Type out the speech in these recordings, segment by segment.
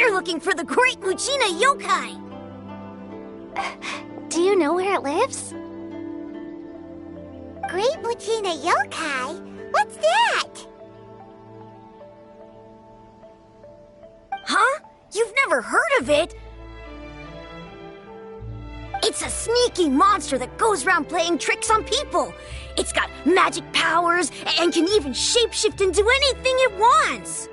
We're looking for the Great Muchina Yokai! Do you know where it lives? Great Muchina Yokai? What's that? Huh? You've never heard of it? It's a sneaky monster that goes around playing tricks on people. It's got magic powers and can even shapeshift into anything it wants.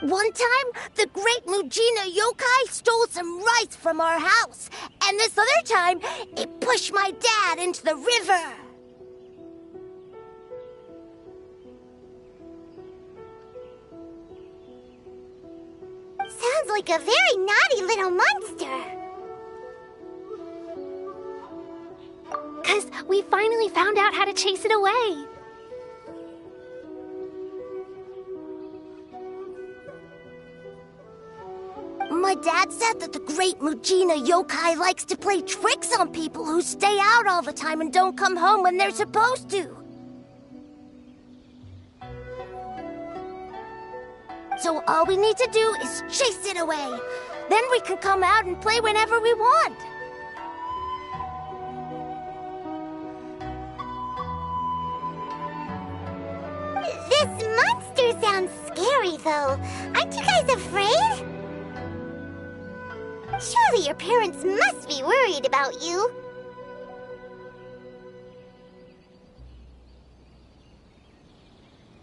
One time, the Great Muchina Yokai stole some rice from our house. And this other time, it pushed my dad into the river. Sounds like a very naughty little monster. 'Cause we finally found out how to chase it away. My dad said that the Great Muchina Yokai likes to play tricks on people who stay out all the time and don't come home when they're supposed to. So all we need to do is chase it away. Then we can come out and play whenever we want. This monster sounds scary, though. Aren't you guys afraid? Surely your parents must be worried about you.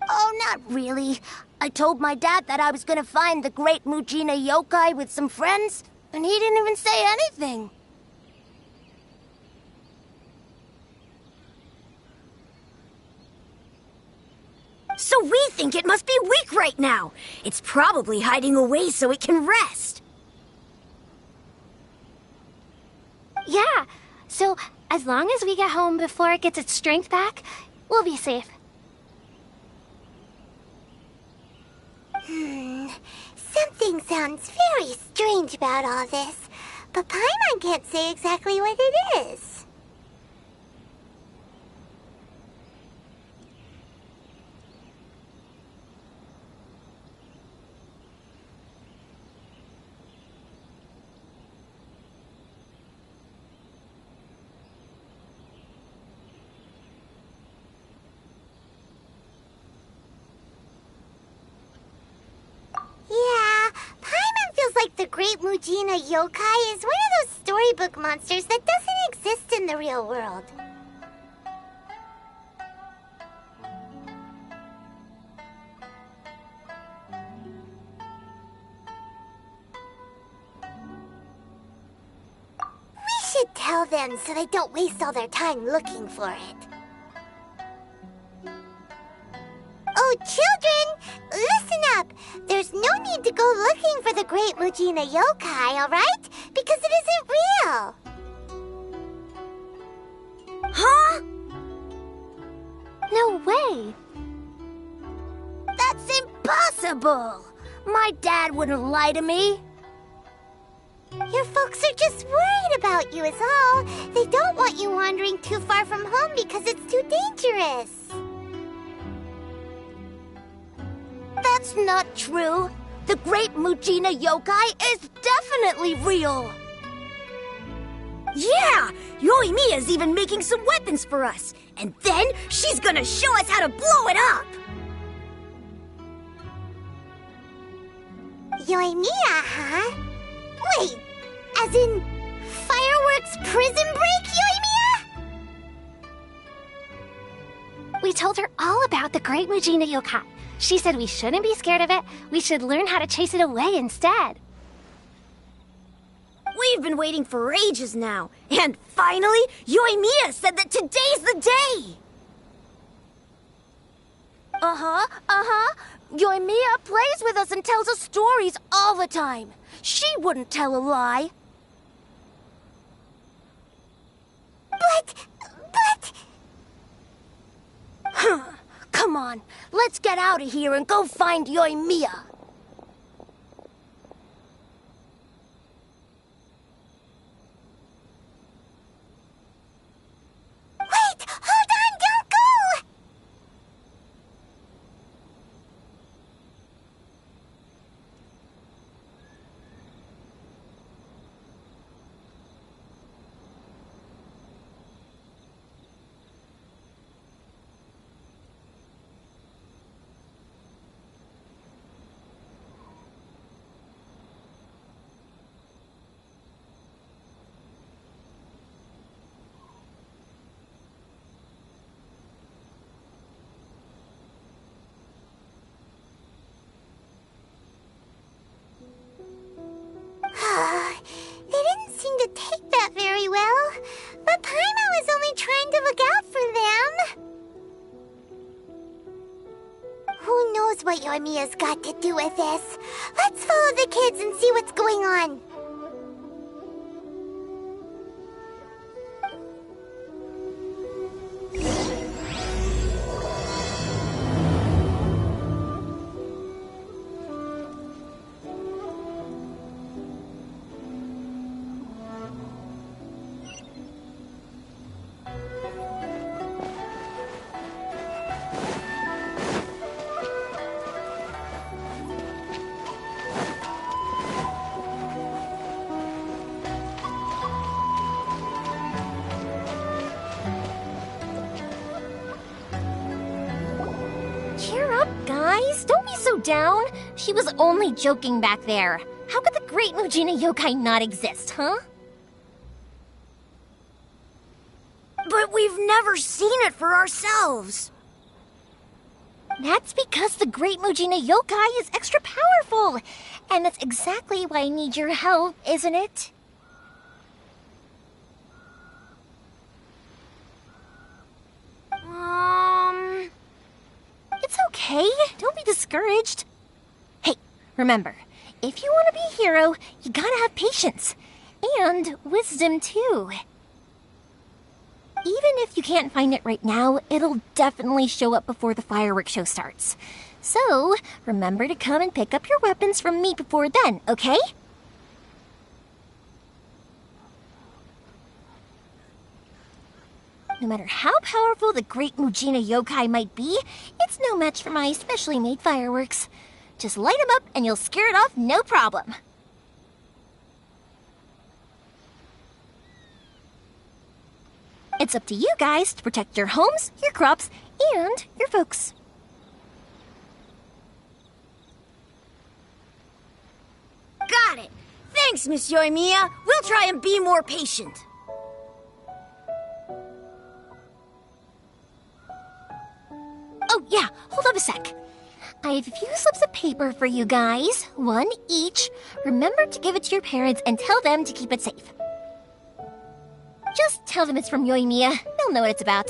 Oh, not really. I told my dad that I was gonna find the Great Muchina Yokai with some friends, and he didn't even say anything. So we think it must be weak right now. It's probably hiding away so it can rest. Yeah, so as long as we get home before it gets its strength back, we'll be safe. Something sounds very strange about all this, but Paimon can't say exactly what it is. Yeah, Paimon feels like the Great Muchina Yokai is one of those storybook monsters that doesn't exist in the real world. We should tell them so they don't waste all their time looking for it. Oh, children! Listen up! There's no need to go looking for the Great Muchina Yokai, alright? Because it isn't real! Huh? No way! That's impossible! My dad wouldn't lie to me. Your folks are just worried about you is all. They don't want you wandering too far from home because it's too dangerous. That's not true. The Great Muchina Yokai is definitely real. Yeah! Yoimiya's even making some weapons for us. And then she's gonna show us how to blow it up! Yoimiya, huh? Wait, as in fireworks prison break, Yoimiya? We told her all about the Great Muchina Yokai. She said we shouldn't be scared of it. We should learn how to chase it away instead. We've been waiting for ages now. And finally, Yoimiya said that today's the day! Yoimiya plays with us and tells us stories all the time. She wouldn't tell a lie. But... Come on, let's get out of here and go find Yoimiya. Wait! Hold on! Don't go! look out for them. Who knows what Yoimiya's got to do with this? Let's follow the kids and see what's going on. Cheer up, guys. Don't be so down. She was only joking back there. How could the Great Mujina Yokai not exist, huh? But we've never seen it for ourselves. That's because the Great Mujina Yokai is extra powerful. And that's exactly why I need your help, isn't it? It's okay. Don't be discouraged. Hey, remember, if you want to be a hero, you gotta have patience. And wisdom, too. Even if you can't find it right now, it'll definitely show up before the fireworks show starts. So, remember to come and pick up your weapons from me before then, okay? No matter how powerful the Great Mujina Yokai might be, it's no match for my specially made fireworks. Just light them up and you'll scare it off no problem. It's up to you guys to protect your homes, your crops, and your folks. Got it. Thanks, Miss Yoimiya. We'll try and be more patient. Oh, yeah, hold up a sec. I have a few slips of paper for you guys, one each. Remember to give it to your parents and tell them to keep it safe. Just tell them it's from Yoimiya. They'll know what it's about.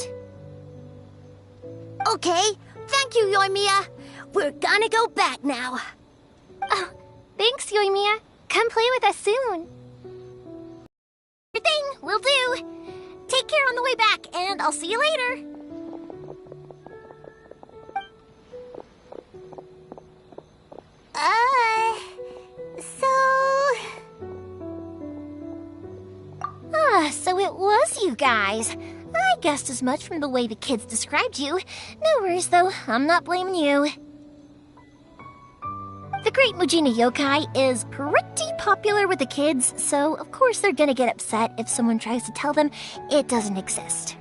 Okay. Thank you, Yoimiya. We're gonna go back now. Oh, thanks, Yoimiya. Come play with us soon. Sure thing, will do. Take care on the way back, and I'll see you later. So it was you guys. I guessed as much from the way the kids described you. No worries, though. I'm not blaming you. The Great Mujina Yokai is pretty popular with the kids, so of course they're gonna get upset if someone tries to tell them it doesn't exist.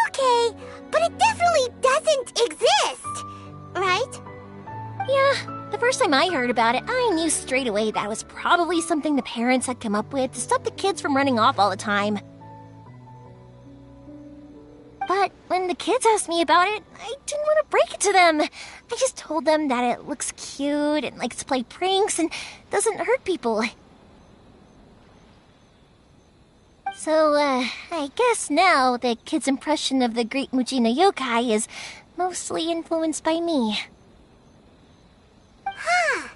Okay, but it definitely doesn't exist, right? Yeah, the first time I heard about it, I knew straight away that was probably something the parents had come up with to stop the kids from running off all the time. But when the kids asked me about it, I didn't want to break it to them. I just told them that it looks cute and likes to play pranks and doesn't hurt people. So, I guess now the kids' impression of the Great Mujina Yokai is mostly influenced by me. Huh.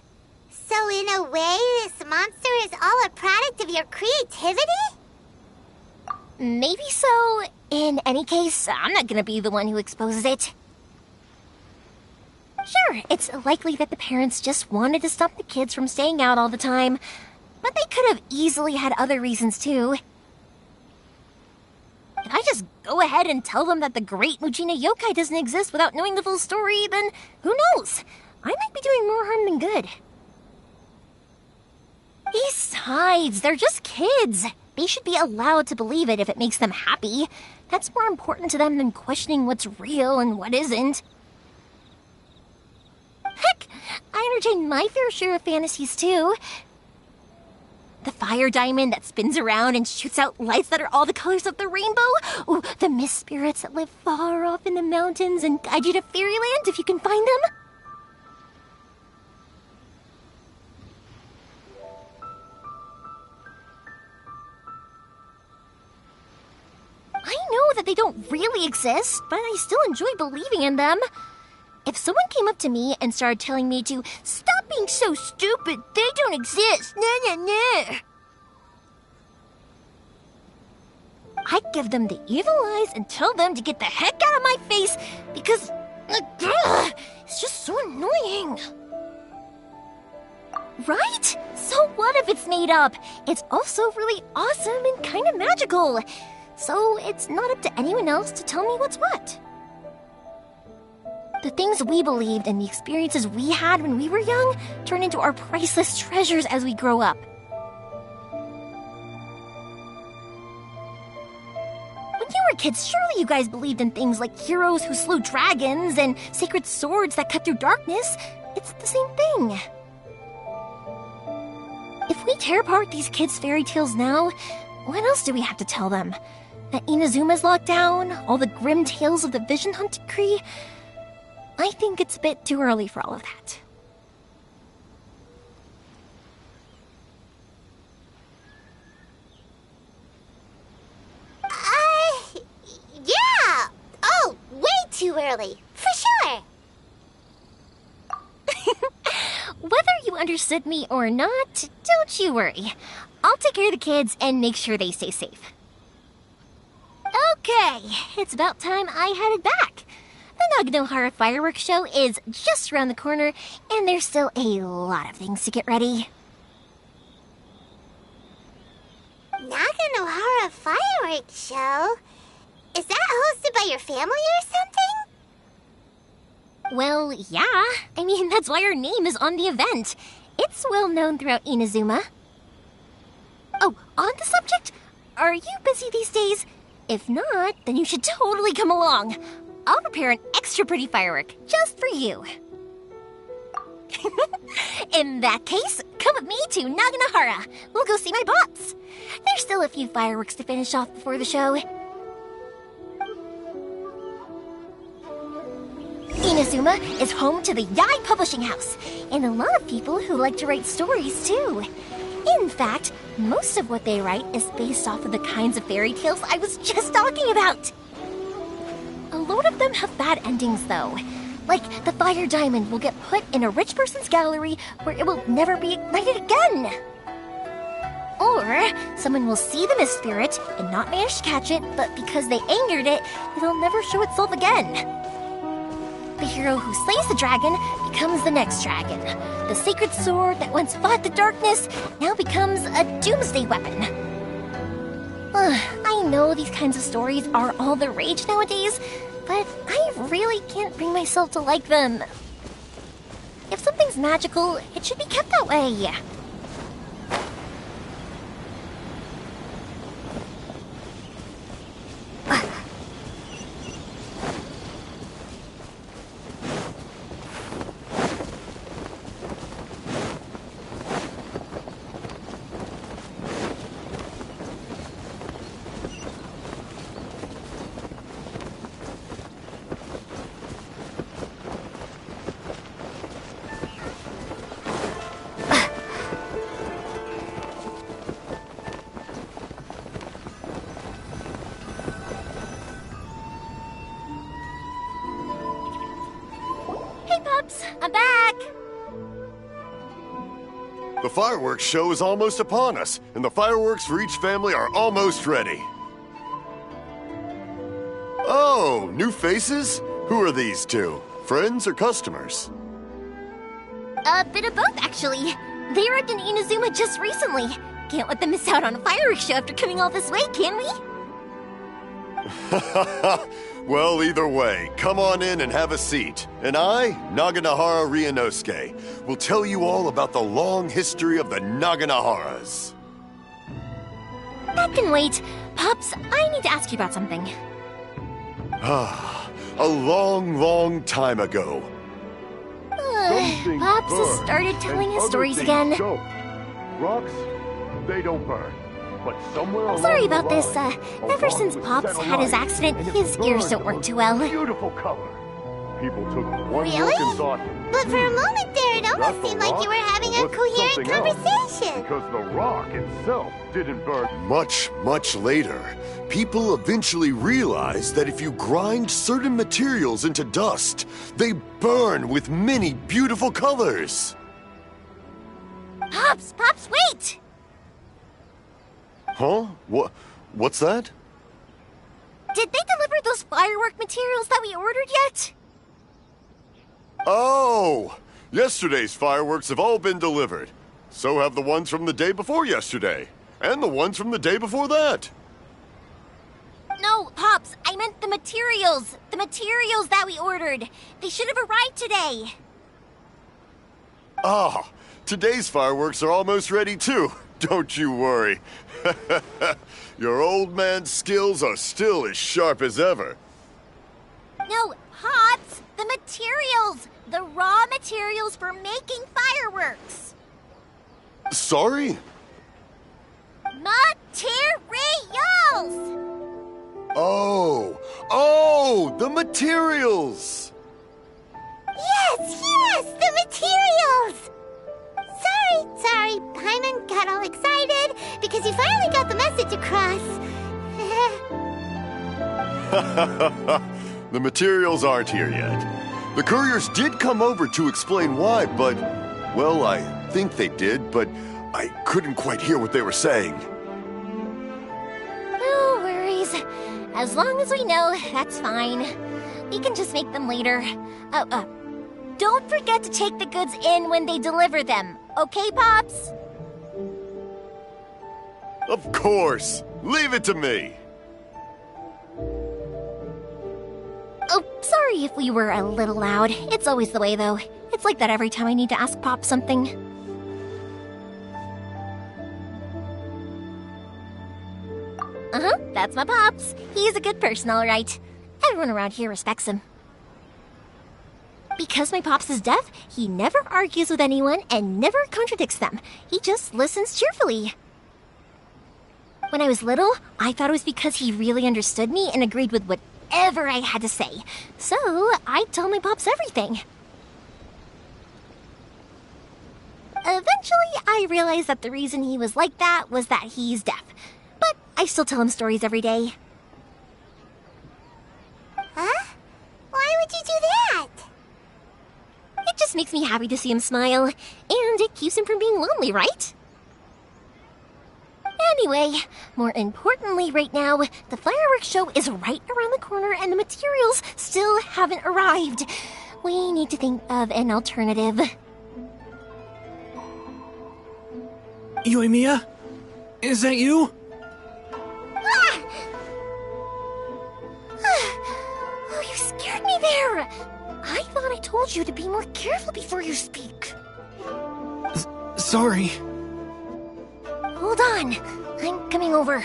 So in a way, this monster is all a product of your creativity? Maybe so. In any case, I'm not gonna be the one who exposes it. Sure, it's likely that the parents just wanted to stop the kids from staying out all the time, but they could have easily had other reasons too. If I just go ahead and tell them that the Great Mujina Yokai doesn't exist without knowing the full story, then who knows? I might be doing more harm than good. Besides, they're just kids. They should be allowed to believe it if it makes them happy. That's more important to them than questioning what's real and what isn't. Heck, I entertain my fair share of fantasies too. The fire diamond that spins around and shoots out lights that are all the colors of the rainbow. Ooh, the mist spirits that live far off in the mountains and guide you to fairyland if you can find them. I know that they don't really exist, but I still enjoy believing in them. If someone came up to me and started telling me to stop being so stupid, they don't exist, nah. I'd give them the evil eyes and tell them to get the heck out of my face because it's just so annoying. Right? So what if it's made up? It's also really awesome and kind of magical. So it's not up to anyone else to tell me what's what. The things we believed and the experiences we had when we were young turn into our priceless treasures as we grow up. When you were kids, surely you guys believed in things like heroes who slew dragons and sacred swords that cut through darkness. It's the same thing. If we tear apart these kids' fairy tales now, what else do we have to tell them? That Inazuma's locked down? All the grim tales of the Vision Hunt decree? I think it's a bit too early for all of that. Yeah! Oh, way too early. For sure. Whether you understood me or not, don't you worry. I'll take care of the kids and make sure they stay safe. Okay, it's about time I headed back. The Naganohara fireworks show is just around the corner, and there's still a lot of things to get ready. Naganohara fireworks show? Is that hosted by your family or something? Well, yeah. I mean, that's why our name is on the event. It's well known throughout Inazuma. Oh, on the subject, are you busy these days? If not, then you should totally come along. I'll prepare an extra pretty firework just for you. In that case, come with me to Naganohara. We'll go see my pops. There's still a few fireworks to finish off before the show. Inazuma is home to the Yai Publishing House, and a lot of people who like to write stories too. In fact, most of what they write is based off of the kinds of fairy tales I was just talking about. A lot of them have bad endings though. Like the fire diamond will get put in a rich person's gallery where it will never be ignited again. Or someone will see the mist spirit and not manage to catch it, but because they angered it, it'll never show itself again. The hero who slays the dragon becomes the next dragon. The sacred sword that once fought the darkness now becomes a doomsday weapon. I know these kinds of stories are all the rage nowadays, but I really can't bring myself to like them. If something's magical, it should be kept that way. I'm back! The fireworks show is almost upon us, and the fireworks for each family are almost ready. Oh, new faces? Who are these two? Friends or customers? A bit of both, actually. They arrived in Inazuma just recently. Can't let them miss out on a fireworks show after coming all this way, can we? Well, either way, come on in and have a seat. And I, Naganohara Ryunosuke, will tell you all about the long history of the Naganoharas. That can wait. Pops, I need to ask you about something. A long, long time ago. Pops has started telling his stories again. Rocks, they don't burn. But somewhere Sorry about this. Ever since Pops had his accident, his ears don't work too well. Beautiful color. People took one Really? look and thought, But for a moment there, it "That's almost a seemed like you rock? were having Or a was it coherent something else?" conversation. Because the rock itself didn't burn. Much, much later, people eventually realized that if you grind certain materials into dust, they burn with many beautiful colors. Pops, wait! Huh? What's that? Did they deliver those firework materials that we ordered yet? Oh! Yesterday's fireworks have all been delivered. So have the ones from the day before yesterday. And the ones from the day before that. No, Pops, I meant the materials. The materials that we ordered. They should have arrived today. Ah, today's fireworks are almost ready too. Don't you worry. Your old man's skills are still as sharp as ever. No, Pops, the materials. The raw materials for making fireworks. Sorry? Materials! Oh, the materials! Yes, the materials! Sorry, Paimon got all excited because he finally got the message across. The materials aren't here yet. The couriers did come over to explain why, but, well, I think they did, but I couldn't quite hear what they were saying. No worries. As long as we know, that's fine. We can just make them later. Don't forget to take the goods in when they deliver them. Okay, Pops? Of course! Leave it to me! Oh, sorry if we were a little loud. It's always the way, though. It's like that every time I need to ask Pop something. Uh-huh, that's my Pops. He's a good person, all right. Everyone around here respects him. Because my Pops is deaf, he never argues with anyone and never contradicts them. He just listens cheerfully. When I was little, I thought it was because he really understood me and agreed with whatever I had to say. So, I told my Pops everything. Eventually, I realized that the reason he was like that was that he's deaf. But I still tell him stories every day. Huh? Why would you do that? It just makes me happy to see him smile, and it keeps him from being lonely, right? Anyway, more importantly right now, the fireworks show is right around the corner and the materials still haven't arrived. We need to think of an alternative. Yoimiya? Is that you? Ah! Oh, you scared me there! I thought I told you to be more careful before you speak. Sorry. Hold on, I'm coming over.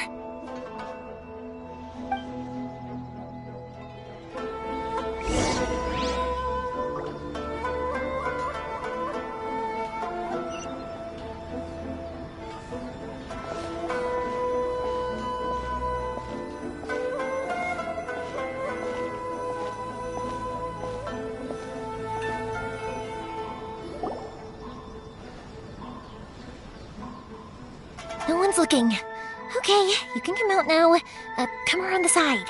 No one's looking. Okay, you can come out now. Come around the side.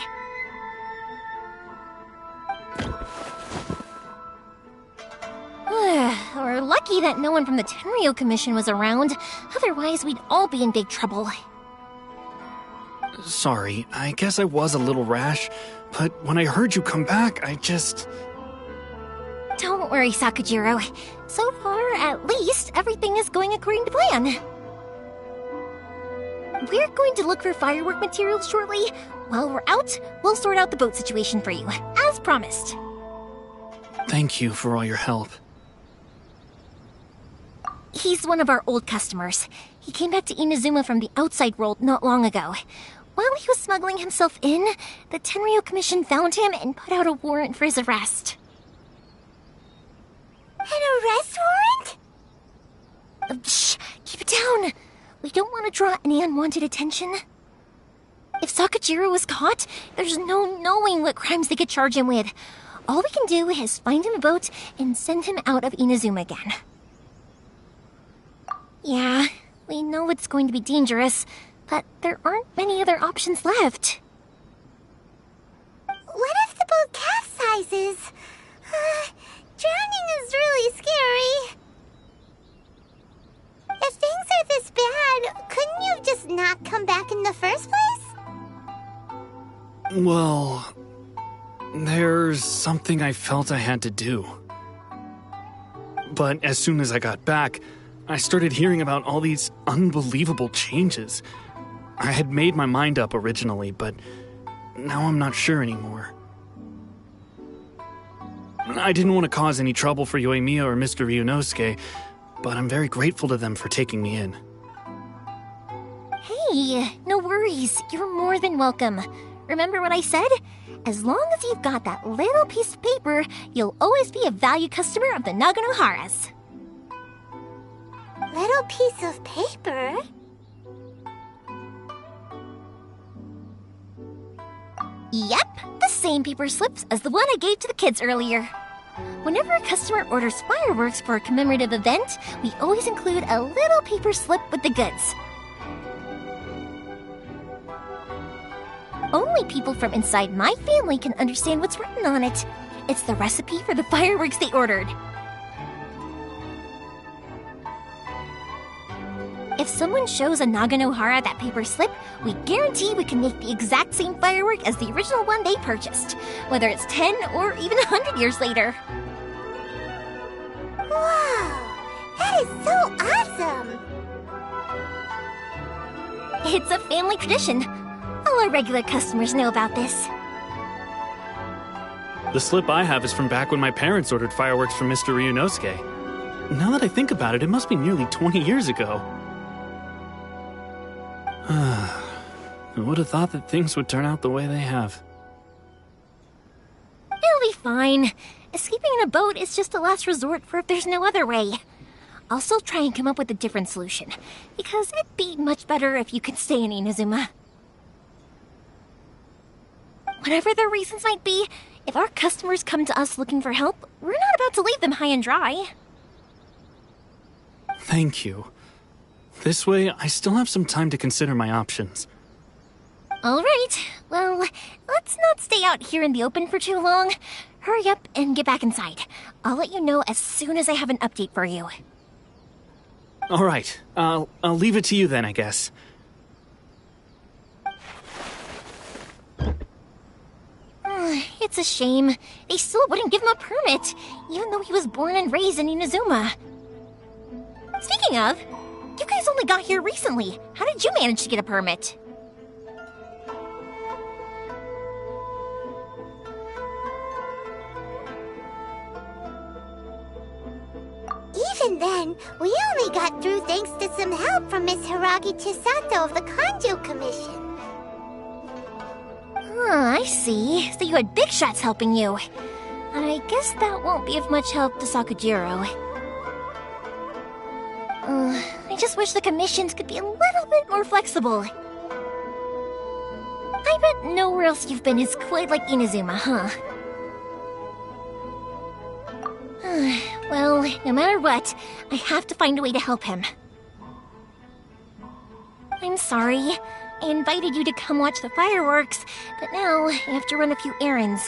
We're lucky that no one from the Tenryo Commission was around. Otherwise, we'd all be in big trouble. Sorry, I guess I was a little rash, but when I heard you come back, I just... Don't worry, Sakujiro. So far, at least, everything is going according to plan. We're going to look for firework materials shortly. While we're out, we'll sort out the boat situation for you, as promised. Thank you for all your help. He's one of our old customers. He came back to Inazuma from the outside world not long ago. While he was smuggling himself in, the Tenryo Commission found him and put out a warrant for his arrest. An arrest warrant? Shh! Keep it down! We don't want to draw any unwanted attention. If Sakujiro was caught, there's no knowing what crimes they could charge him with. All we can do is find him a boat and send him out of Inazuma again. Yeah, we know it's going to be dangerous, but there aren't many other options left. What if the boat capsizes? Drowning is really scary. If things are this bad, couldn't you have just not come back in the first place? Well, there's something I felt I had to do. But as soon as I got back, I started hearing about all these unbelievable changes. I had made my mind up originally, but now I'm not sure anymore. I didn't want to cause any trouble for Yoimiya or Mr. Ryunosuke, but I'm very grateful to them for taking me in. Hey, no worries. You're more than welcome. Remember what I said? As long as you've got that little piece of paper, you'll always be a valued customer of the Naganoharas. Little piece of paper? Yep, the same paper slips as the one I gave to the kids earlier. Whenever a customer orders fireworks for a commemorative event, we always include a little paper slip with the goods. Only people from inside my family can understand what's written on it. It's the recipe for the fireworks they ordered. If someone shows a Naganohara that paper slip, we guarantee we can make the exact same firework as the original one they purchased, whether it's 10 or even 100 years later. Wow! That is so awesome! It's a family tradition. All our regular customers know about this. The slip I have is from back when my parents ordered fireworks from Mr. Ryunosuke. Now that I think about it, it must be nearly 20 years ago. I would have thought that things would turn out the way they have. It'll be fine. Escaping in a boat is just a last resort for if there's no other way. I'll still try and come up with a different solution, because it'd be much better if you could stay in Inazuma. Whatever their reasons might be, if our customers come to us looking for help, we're not about to leave them high and dry. Thank you. This way, I still have some time to consider my options. All right. Well, let's not stay out here in the open for too long. Hurry up and get back inside. I'll let you know as soon as I have an update for you. All right. I'll leave it to you then, I guess. It's a shame. They still wouldn't give him a permit, even though he was born and raised in Inazuma. Speaking of, you guys only got here recently. How did you manage to get a permit? Even then, we only got through thanks to some help from Miss Hiragi Chisato of the Kanjo Commission. I see. So you had big shots helping you. I guess that won't be of much help to Sakujiro. I just wish the commissions could be a little bit more flexible. I bet nowhere else you've been is quite like Inazuma, huh? Well, no matter what, I have to find a way to help him. I'm sorry. I invited you to come watch the fireworks, but now I have to run a few errands.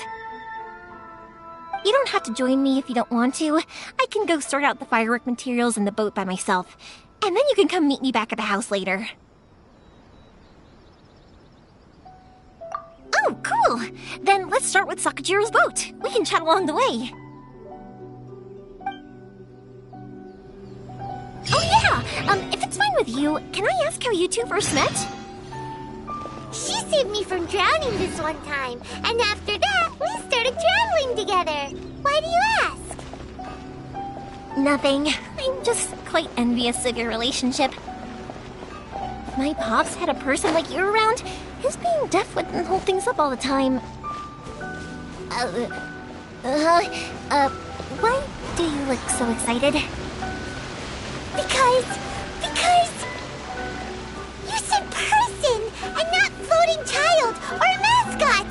You don't have to join me if you don't want to. I can go sort out the firework materials in the boat by myself, and then you can come meet me back at the house later. Oh, cool! Then let's start with Sakujiro's boat. We can chat along the way. Oh yeah! If it's fine with you, can I ask how you two first met? She saved me from drowning this one time, and after that, we started traveling together. Why do you ask? Nothing. I'm just quite envious of your relationship. If my pops had a person like you around, his being deaf wouldn't hold things up all the time. Why do you look so excited? Because you said person and not floating child or mascot.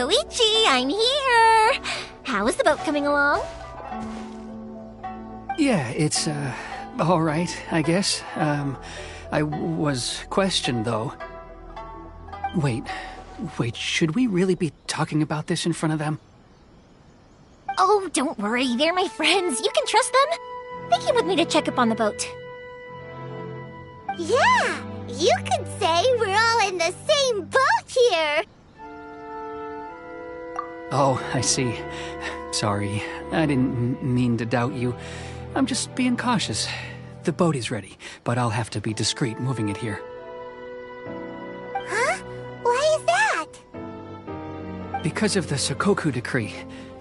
Koichi, I'm here! How is the boat coming along? Yeah, it's, all right, I guess. I was questioned, though. Wait, should we really be talking about this in front of them? Oh, don't worry, they're my friends. You can trust them. They came with me to check up on the boat. Yeah, you could say we're all in the same boat here. Oh, I see. Sorry, I didn't mean to doubt you. I'm just being cautious. The boat is ready, but I'll have to be discreet moving it here. Huh? Why is that? Because of the Sokoku Decree,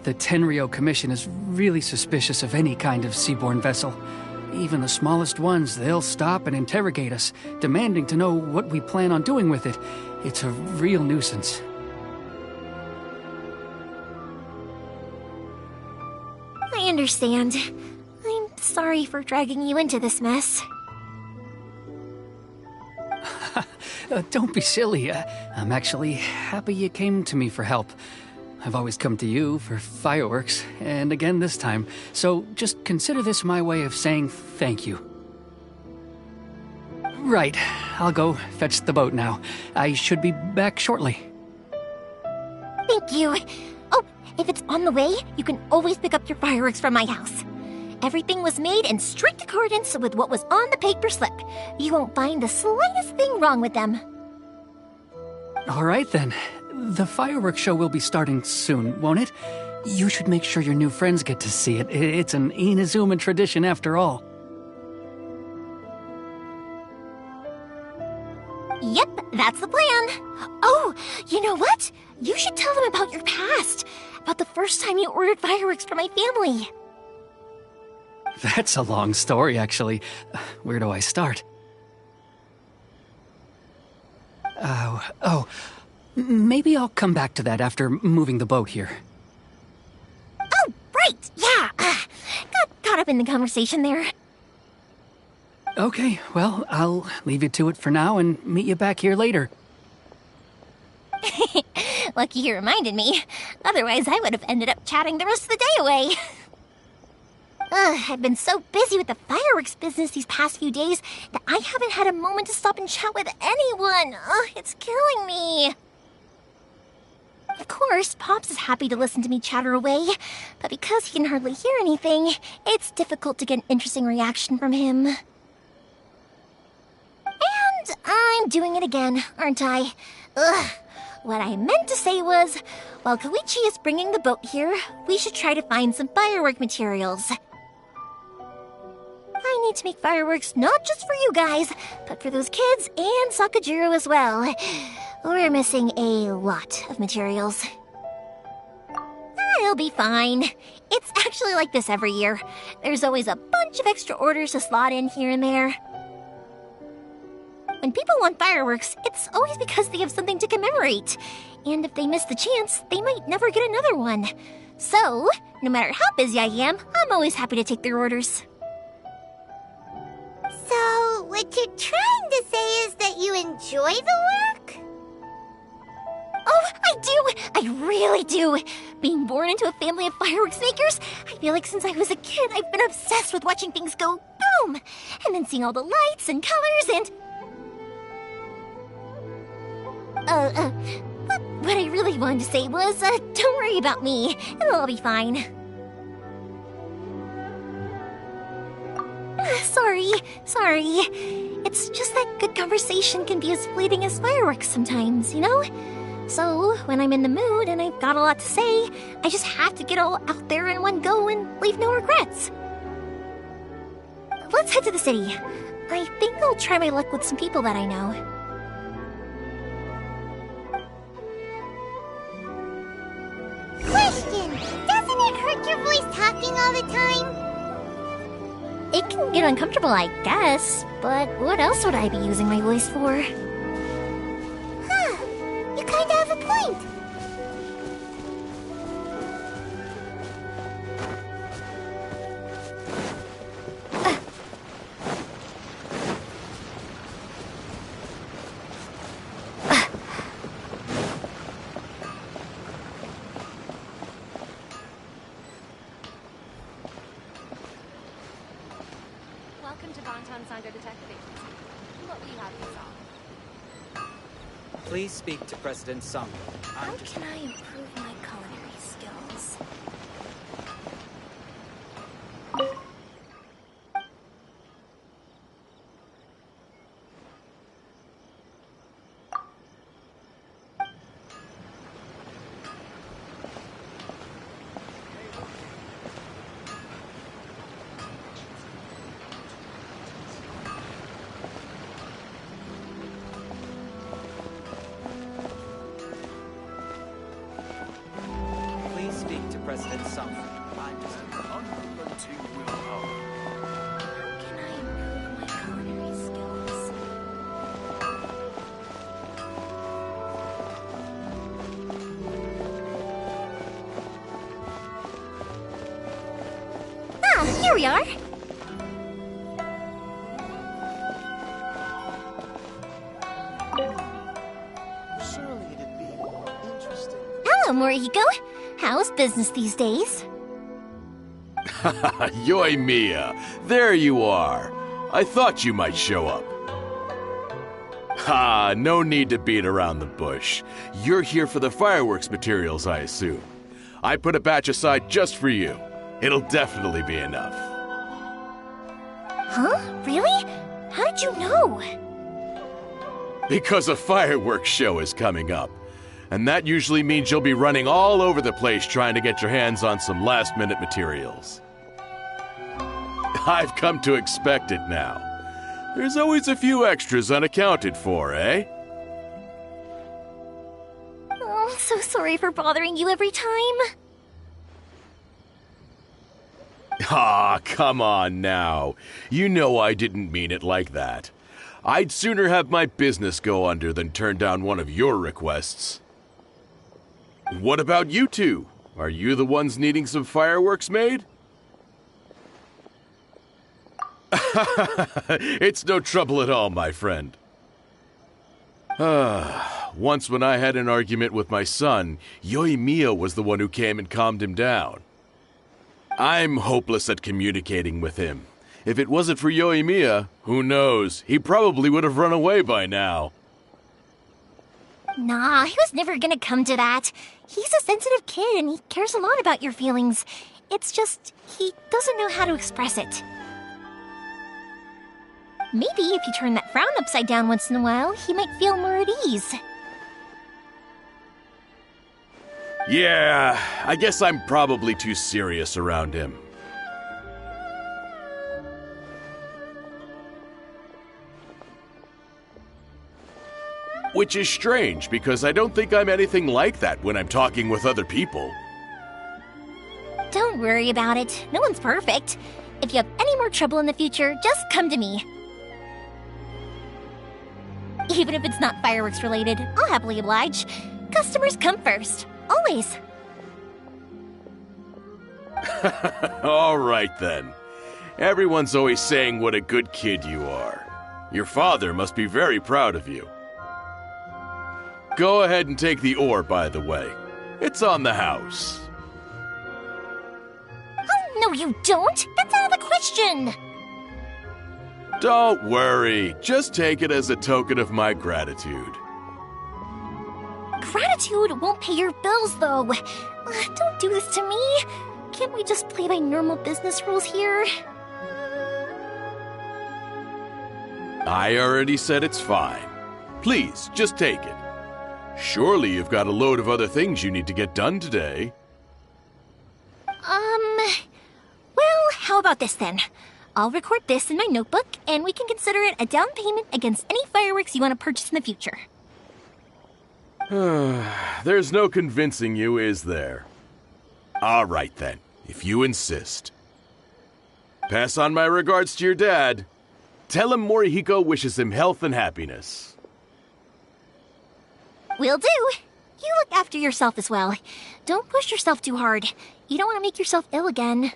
the Tenryo Commission is really suspicious of any kind of seaborne vessel. Even the smallest ones, they'll stop and interrogate us, demanding to know what we plan on doing with it. It's a real nuisance. I understand. I'm sorry for dragging you into this mess. Don't be silly. I'm actually happy you came to me for help. I've always come to you for fireworks, and again this time. So just consider this my way of saying thank you. Right, I'll go fetch the boat now. I should be back shortly. Thank you. Oh, if it's on the way, you can always pick up your fireworks from my house. Everything was made in strict accordance with what was on the paper slip. You won't find the slightest thing wrong with them. All right then. The fireworks show will be starting soon, won't it? You should make sure your new friends get to see it. It's an Inazuma tradition after all. Yep, that's the plan. Oh, you know what? You should tell them about your past. About the first time you ordered fireworks for my family. That's a long story, actually. Where do I start? Maybe I'll come back to that after moving the boat here. Oh, right, yeah. Got caught up in the conversation there. Okay, well, I'll leave you to it for now and meet you back here later. Lucky you reminded me. Otherwise, I would have ended up chatting the rest of the day away. I've been so busy with the fireworks business these past few days that I haven't had a moment to stop and chat with anyone. It's killing me. Of course, Pops is happy to listen to me chatter away, but because he can hardly hear anything, it's difficult to get an interesting reaction from him. And I'm doing it again, aren't I? What I meant to say was, while Koichi is bringing the boat here, we should try to find some firework materials. I need to make fireworks not just for you guys, but for those kids and Sakajiro as well. We're missing a lot of materials. It'll be fine. It's actually like this every year. There's always a bunch of extra orders to slot in here and there. When people want fireworks, it's always because they have something to commemorate. And if they miss the chance, they might never get another one. So, no matter how busy I am, I'm always happy to take their orders. So, what you're trying to say is that you enjoy the work? Oh, I do! I really do! Being born into a family of fireworks makers, I feel like since I was a kid, I've been obsessed with watching things go boom! And then seeing all the lights and colors and... But what I really wanted to say was, don't worry about me. It'll all be fine. Sorry. It's just that good conversation can be as fleeting as fireworks sometimes, you know? So, when I'm in the mood and I've got a lot to say, I just have to get all out there in one go and leave no regrets. Let's head to the city. I think I'll try my luck with some people that I know. Question! Doesn't it hurt your voice talking all the time? It can get uncomfortable, I guess, but what else would I be using my voice for? Huh. You kinda have a point. Downtown Sangha Detective Agency. What will you have me solve? Please speak to President Sung. How can I improve my culinary skills? Please speak to President Sung. I'm just Unrelenting willpower. How can I improve my culinary skills? Ah, here we are. Surely it'd be more interesting. Hello, Morihiko. How's business these days? Yoi Mia, there you are. I thought you might show up. Ha, no need to beat around the bush. You're here for the fireworks materials, I assume. I put a batch aside just for you. It'll definitely be enough. Huh? Really? How did you know? Because a fireworks show is coming up. And that usually means you'll be running all over the place trying to get your hands on some last-minute materials. I've come to expect it now. There's always a few extras unaccounted for, eh? Oh, I'm so sorry for bothering you every time. Ah, come on now. You know I didn't mean it like that. I'd sooner have my business go under than turn down one of your requests. What about you two? Are you the ones needing some fireworks made? It's no trouble at all, my friend. Once when I had an argument with my son, Yoi Mia was the one who came and calmed him down. I'm hopeless at communicating with him. If it wasn't for Yoi Mia, who knows, he probably would have run away by now. Nah, he was never gonna come to that. He's a sensitive kid and he cares a lot about your feelings. It's just, he doesn't know how to express it. Maybe if you turn that frown upside down once in a while, he might feel more at ease. Yeah, I guess I'm probably too serious around him. Which is strange, because I don't think I'm anything like that when I'm talking with other people. Don't worry about it. No one's perfect. If you have any more trouble in the future, just come to me. Even if it's not fireworks related, I'll happily oblige. Customers come first. Always. All right then. Everyone's always saying what a good kid you are. Your father must be very proud of you. Go ahead and take the ore, by the way. It's on the house. Oh, no you don't! That's out of the question! Don't worry. Just take it as a token of my gratitude. Gratitude won't pay your bills, though. Don't do this to me. Can't we just play by normal business rules here? I already said it's fine. Please, just take it. Surely you've got a load of other things you need to get done today. Well, how about this then? I'll record this in my notebook, and we can consider it a down payment against any fireworks you want to purchase in the future. There's no convincing you, is there? All right then, if you insist. Pass on my regards to your dad. Tell him Morihiko wishes him health and happiness. Will do. You look after yourself as well. Don't push yourself too hard. You don't want to make yourself ill again.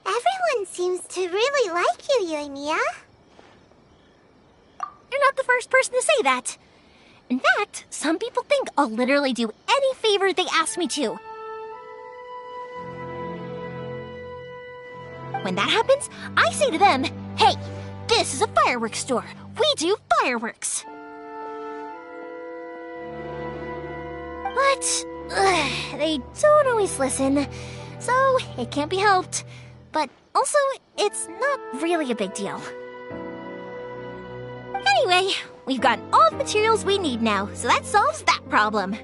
Everyone seems to really like you, Yoimiya. You're not the first person to say that. In fact, some people think I'll literally do any favor they ask me to. When that happens, I say to them, hey, this is a fireworks store. We do fireworks. But they don't always listen, so it can't be helped. But also, it's not really a big deal. Anyway, we've got all the materials we need now, so that solves that problem.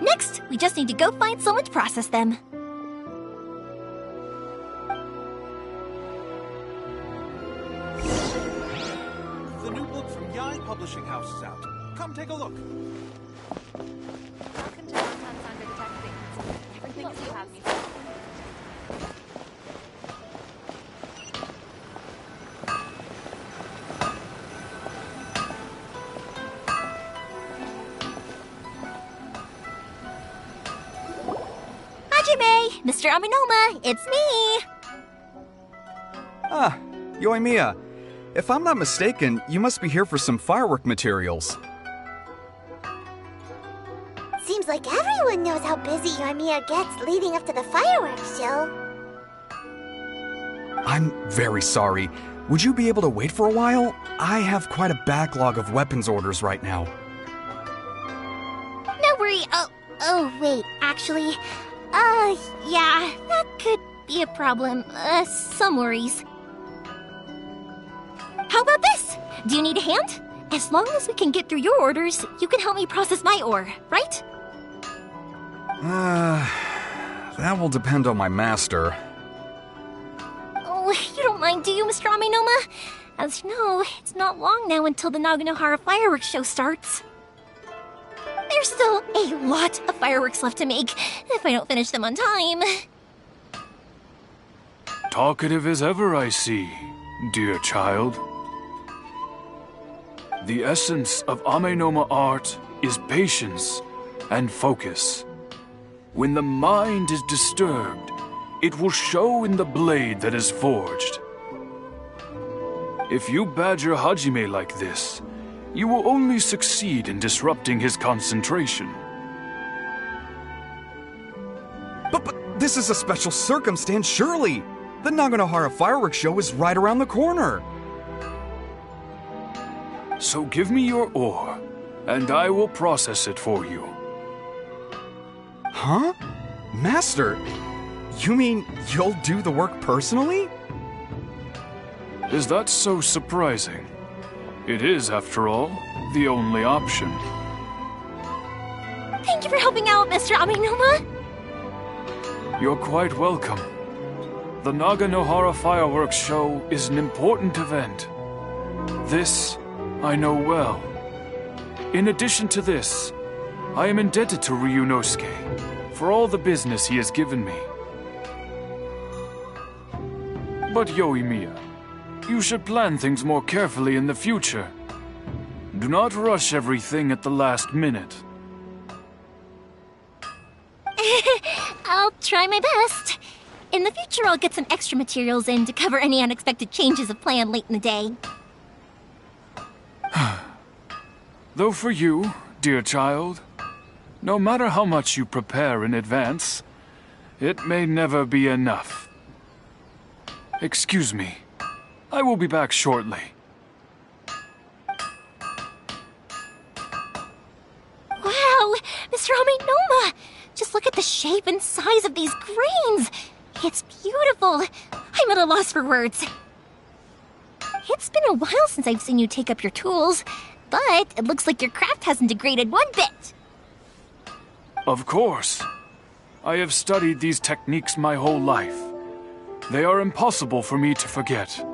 Next, we just need to go find someone to process them. The new book from Yai Publishing House is out. Come take a look. Welcome to Downtown's under detective agency. Everything is you have me. Hajime, Mr. Aminoma, it's me! Ah, Yoimiya. If I'm not mistaken, you must be here for some firework materials. Seems like everyone knows how busy Yoimiya gets leading up to the fireworks show. I'm very sorry. Would you be able to wait for a while? I have quite a backlog of weapons orders right now. No worry. Oh, wait, actually, yeah, that could be a problem. Some worries. How about this? Do you need a hand? As long as we can get through your orders, you can help me process my ore, right? That will depend on my master. Oh, you don't mind, do you, Mr. Aminoma? As you know, it's not long now until the Naganohara fireworks show starts. There's still a lot of fireworks left to make, if I don't finish them on time. Talkative as ever, I see, dear child. The essence of Amenoma art is patience and focus. When the mind is disturbed, it will show in the blade that is forged. If you badger Hajime like this, you will only succeed in disrupting his concentration. But this is a special circumstance, surely! The Naganohara fireworks show is right around the corner! So give me your ore, and I will process it for you. Huh? Master, you mean you'll do the work personally? Is that so surprising? It is, after all, the only option. Thank you for helping out, Mr. Aminoma. You're quite welcome. The Naganohara fireworks show is an important event. This I know well. In addition to this, I am indebted to Ryunosuke for all the business he has given me. But Yoimiya, you should plan things more carefully in the future. Do not rush everything at the last minute. I'll try my best. In the future, I'll get some extra materials in to cover any unexpected changes of plan late in the day. Though for you, dear child, no matter how much you prepare in advance, it may never be enough. Excuse me. I will be back shortly. Wow, Mr. Aminoma! Just look at the shape and size of these grains! It's beautiful! I'm at a loss for words. It's been a while since I've seen you take up your tools, but it looks like your craft hasn't degraded one bit. Of course. I have studied these techniques my whole life. They are impossible for me to forget. So,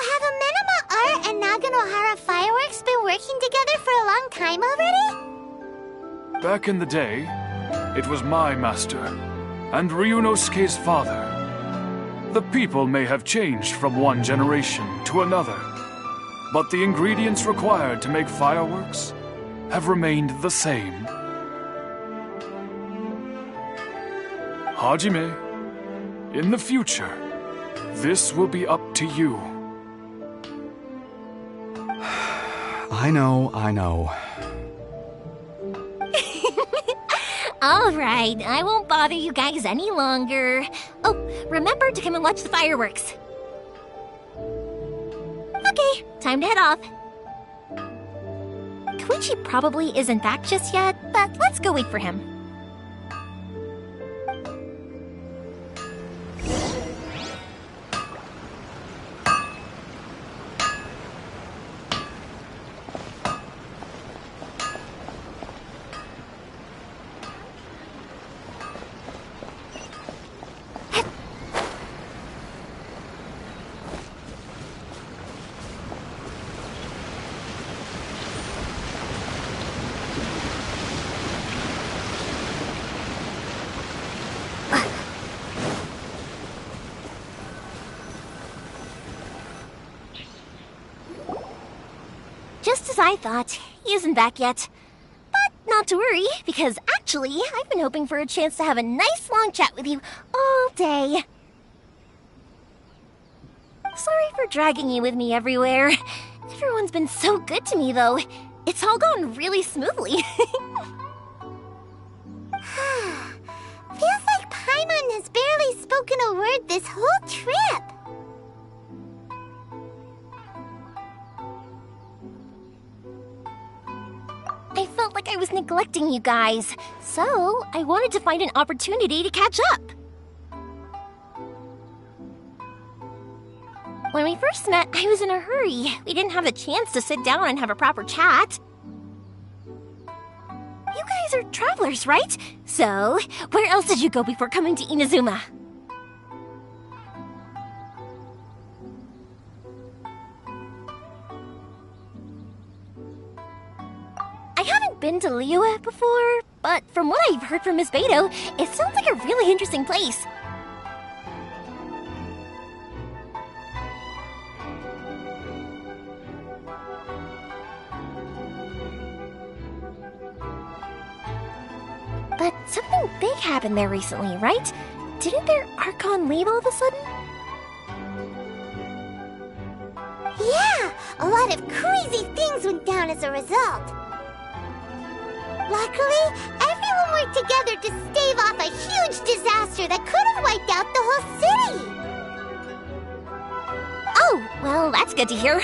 have Amenoma Art and Naganohara Fireworks been working together for a long time already? Back in the day, it was my master, and Ryunosuke's father. The people may have changed from one generation to another, but the ingredients required to make fireworks have remained the same. Hajime, in the future, this will be up to you. I know. All right, I won't bother you guys any longer. Oh, remember to come and watch the fireworks. Okay, time to head off. Koichi probably isn't back just yet, but let's go wait for him. Just as I thought, he isn't back yet. But not to worry, because actually, I've been hoping for a chance to have a nice long chat with you all day. Sorry for dragging you with me everywhere. Everyone's been so good to me, though. It's all gone really smoothly. Feels like Paimon has barely spoken a word this whole trip. I felt like I was neglecting you guys, so I wanted to find an opportunity to catch up. When we first met, I was in a hurry. We didn't have a chance to sit down and have a proper chat. You guys are travelers, right? So, where else did you go before coming to Inazuma? I haven't been to Liyue before, but from what I've heard from Miss Beto, it sounds like a really interesting place. But something big happened there recently, right? Didn't their Archon leave all of a sudden? Yeah, a lot of crazy things went down as a result. Luckily, everyone worked together to stave off a huge disaster that could have wiped out the whole city. Oh, well, that's good to hear.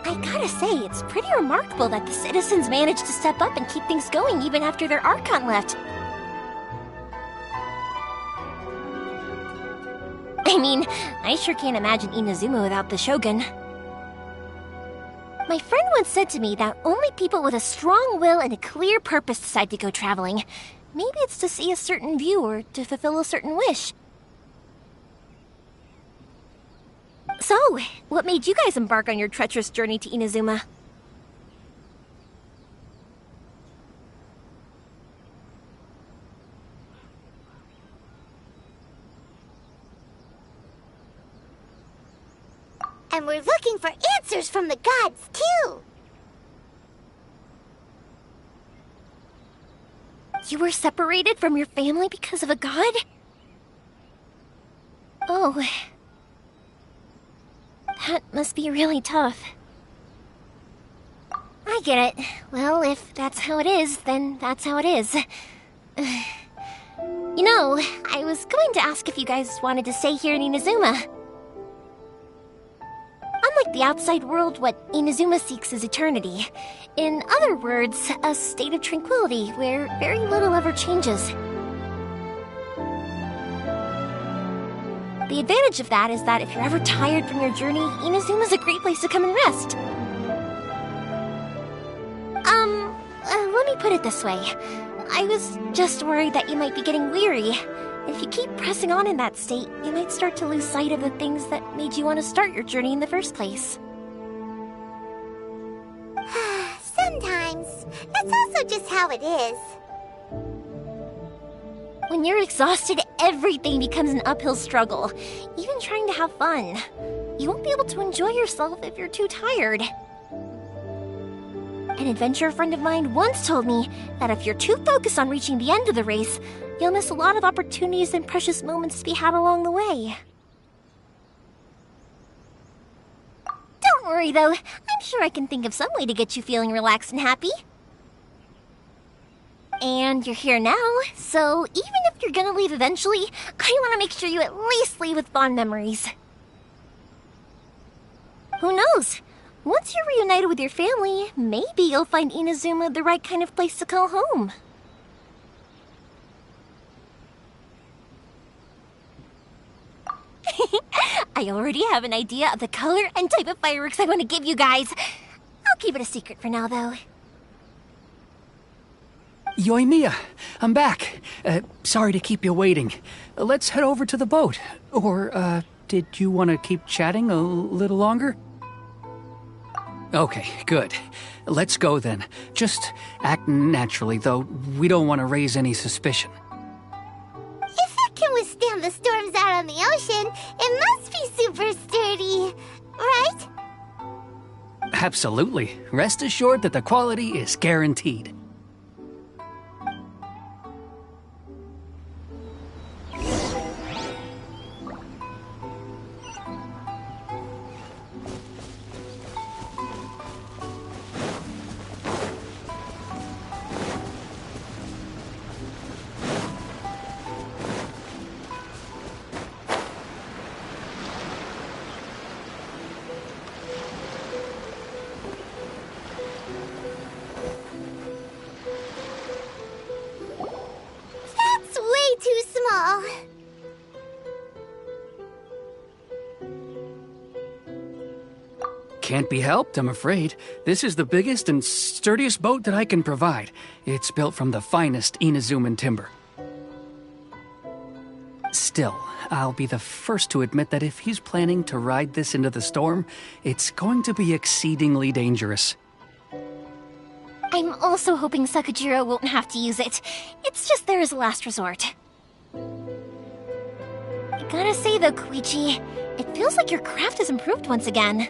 I gotta say, it's pretty remarkable that the citizens managed to step up and keep things going even after their Archon left. I mean, I sure can't imagine Inazuma without the Shogun. My friend once said to me that only people with a strong will and a clear purpose decide to go traveling. Maybe it's to see a certain view or to fulfill a certain wish. So, what made you guys embark on your treacherous journey to Inazuma? And we're looking for answers from the gods, too. You were separated from your family because of a god? Oh. That must be really tough. I get it. Well, if that's how it is, then that's how it is. You know, I was going to ask if you guys wanted to stay here in Inazuma. Unlike the outside world, what Inazuma seeks is eternity. In other words, a state of tranquility where very little ever changes. The advantage of that is that if you're ever tired from your journey, Inazuma's a great place to come and rest. Let me put it this way. I was just worried that you might be getting weary. If you keep pressing on in that state, you might start to lose sight of the things that made you want to start your journey in the first place. Sometimes. That's also just how it is. When you're exhausted, everything becomes an uphill struggle. Even trying to have fun. You won't be able to enjoy yourself if you're too tired. An adventurer friend of mine once told me that if you're too focused on reaching the end of the race, you'll miss a lot of opportunities and precious moments to be had along the way. Don't worry, though. I'm sure I can think of some way to get you feeling relaxed and happy. And you're here now, so even if you're gonna leave eventually, I want to make sure you at least leave with fond memories. Who knows? Once you're reunited with your family, maybe you'll find Inazuma the right kind of place to call home. I already have an idea of the color and type of fireworks I want to give you guys. I'll keep it a secret for now, though. Yoimiya, I'm back. Sorry to keep you waiting. Let's head over to the boat. Or, did you want to keep chatting a little longer? Okay, good. Let's go then. Just act naturally, though we don't want to raise any suspicion. If it can withstand the storms out on the ocean, it must be super sturdy, right? Absolutely. Rest assured that the quality is guaranteed. Can't be helped, I'm afraid. This is the biggest and sturdiest boat that I can provide. It's built from the finest Inazuman timber. Still, I'll be the first to admit that if he's planning to ride this into the storm, it's going to be exceedingly dangerous. I'm also hoping Sakajiro won't have to use it. It's just there as a last resort. I gotta say though, Koichi, it feels like your craft has improved once again.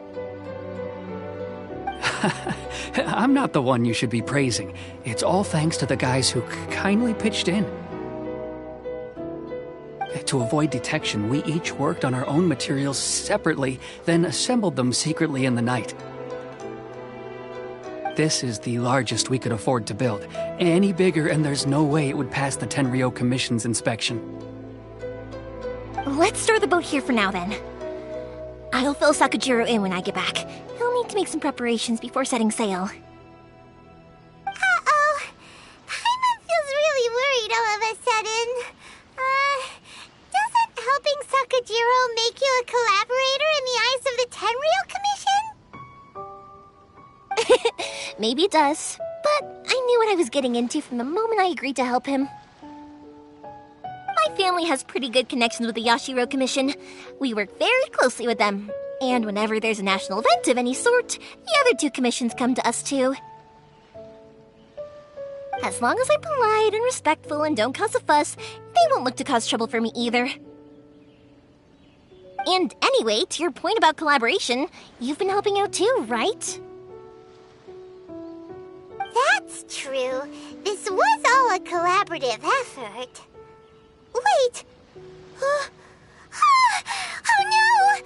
I'm not the one you should be praising. It's all thanks to the guys who kindly pitched in. To avoid detection, we each worked on our own materials separately, then assembled them secretly in the night. This is the largest we could afford to build. Any bigger and there's no way it would pass the Tenryou Commission's inspection. Let's store the boat here for now then. I'll fill Sakajiro in when I get back. He'll need to make some preparations before setting sail. Uh-oh. Paimon feels really worried all of a sudden. Doesn't helping Sakajiro make you a collaborator in the eyes of the Tenryou Commission? Maybe it does, but I knew what I was getting into from the moment I agreed to help him. My family has pretty good connections with the Yashiro Commission. We work very closely with them. And whenever there's a national event of any sort, the other two commissions come to us too. As long as I'm polite and respectful and don't cause a fuss, they won't look to cause trouble for me either. And anyway, to your point about collaboration, you've been helping out too, right? That's true. This was all a collaborative effort. Wait! Oh no!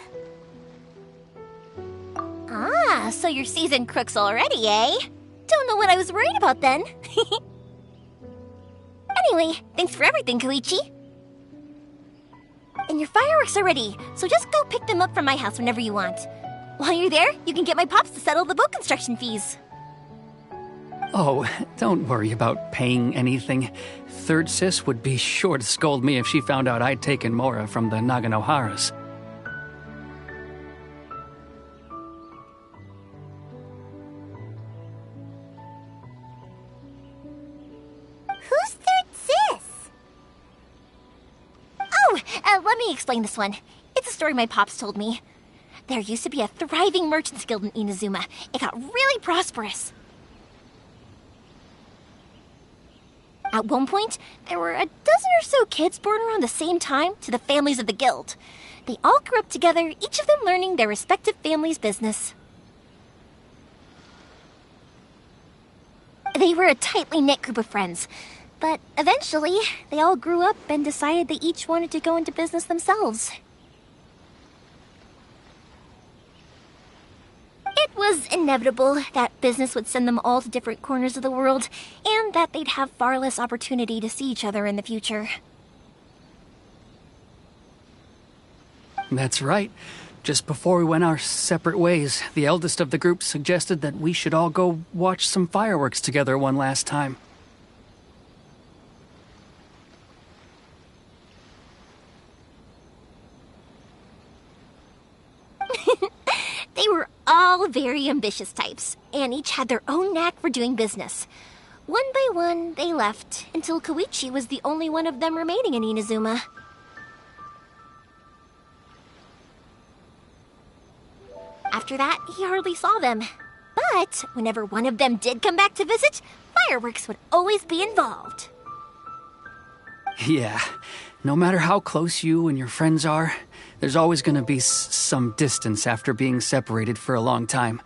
Ah, so you're seasoned crooks already, eh? Don't know what I was worried about then. Anyway, thanks for everything, Koichi. And your fireworks are ready, so just go pick them up from my house whenever you want. While you're there, you can get my pops to settle the boat construction fees. Oh, don't worry about paying anything. Third Sis would be sure to scold me if she found out I'd taken Mora from the Naganoharas. Who's Third Sis? Oh, let me explain this one. It's a story my pops told me. There used to be a thriving merchants guild in Inazuma. It got really prosperous. At one point, there were a dozen or so kids born around the same time to the families of the guild. They all grew up together, each of them learning their respective family's business. They were a tightly knit group of friends, but eventually, they all grew up and decided they each wanted to go into business themselves. It was inevitable that business would send them all to different corners of the world, and that they'd have far less opportunity to see each other in the future. That's right. Just before we went our separate ways, the eldest of the group suggested that we should all go watch some fireworks together one last time. They were all very ambitious types, and each had their own knack for doing business. One by one, they left, until Koichi was the only one of them remaining in Inazuma. After that, he hardly saw them. But whenever one of them did come back to visit, fireworks would always be involved. Yeah, no matter how close you and your friends are, there's always going to be some distance after being separated for a long time.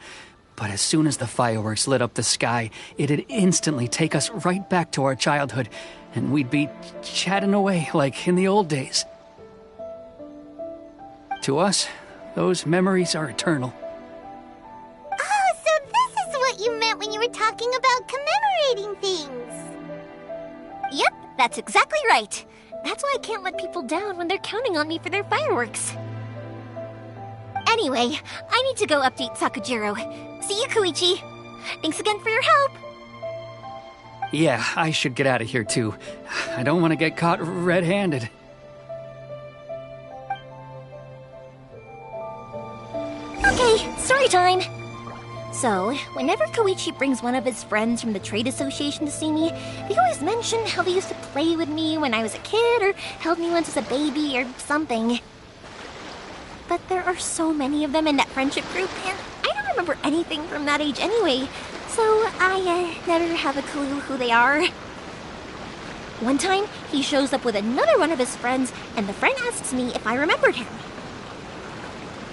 But as soon as the fireworks lit up the sky, it'd instantly take us right back to our childhood, and we'd be chatting away like in the old days. To us, those memories are eternal. Oh, so this is what you meant when you were talking about commemorating things. Yep, that's exactly right. That's why I can't let people down when they're counting on me for their fireworks. Anyway, I need to go update Sakujiro. See you, Koichi. Thanks again for your help. Yeah, I should get out of here too. I don't want to get caught red-handed. Okay, story time. So, whenever Koichi brings one of his friends from the trade association to see me, they always mention how they used to play with me when I was a kid or held me once as a baby or something. But there are so many of them in that friendship group, and I don't remember anything from that age anyway, so I never have a clue who they are. One time, he shows up with another one of his friends, and the friend asks me if I remembered him.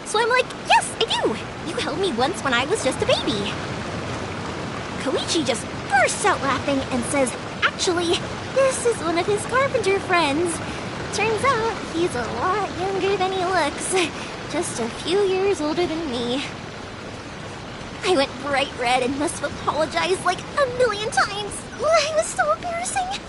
So I'm like, yes, I do! You held me once when I was just a baby. Koichi just bursts out laughing and says, actually, this is one of his carpenter friends. Turns out he's a lot younger than he looks. Just a few years older than me. I went bright red and must have apologized like a million times. It was so embarrassing.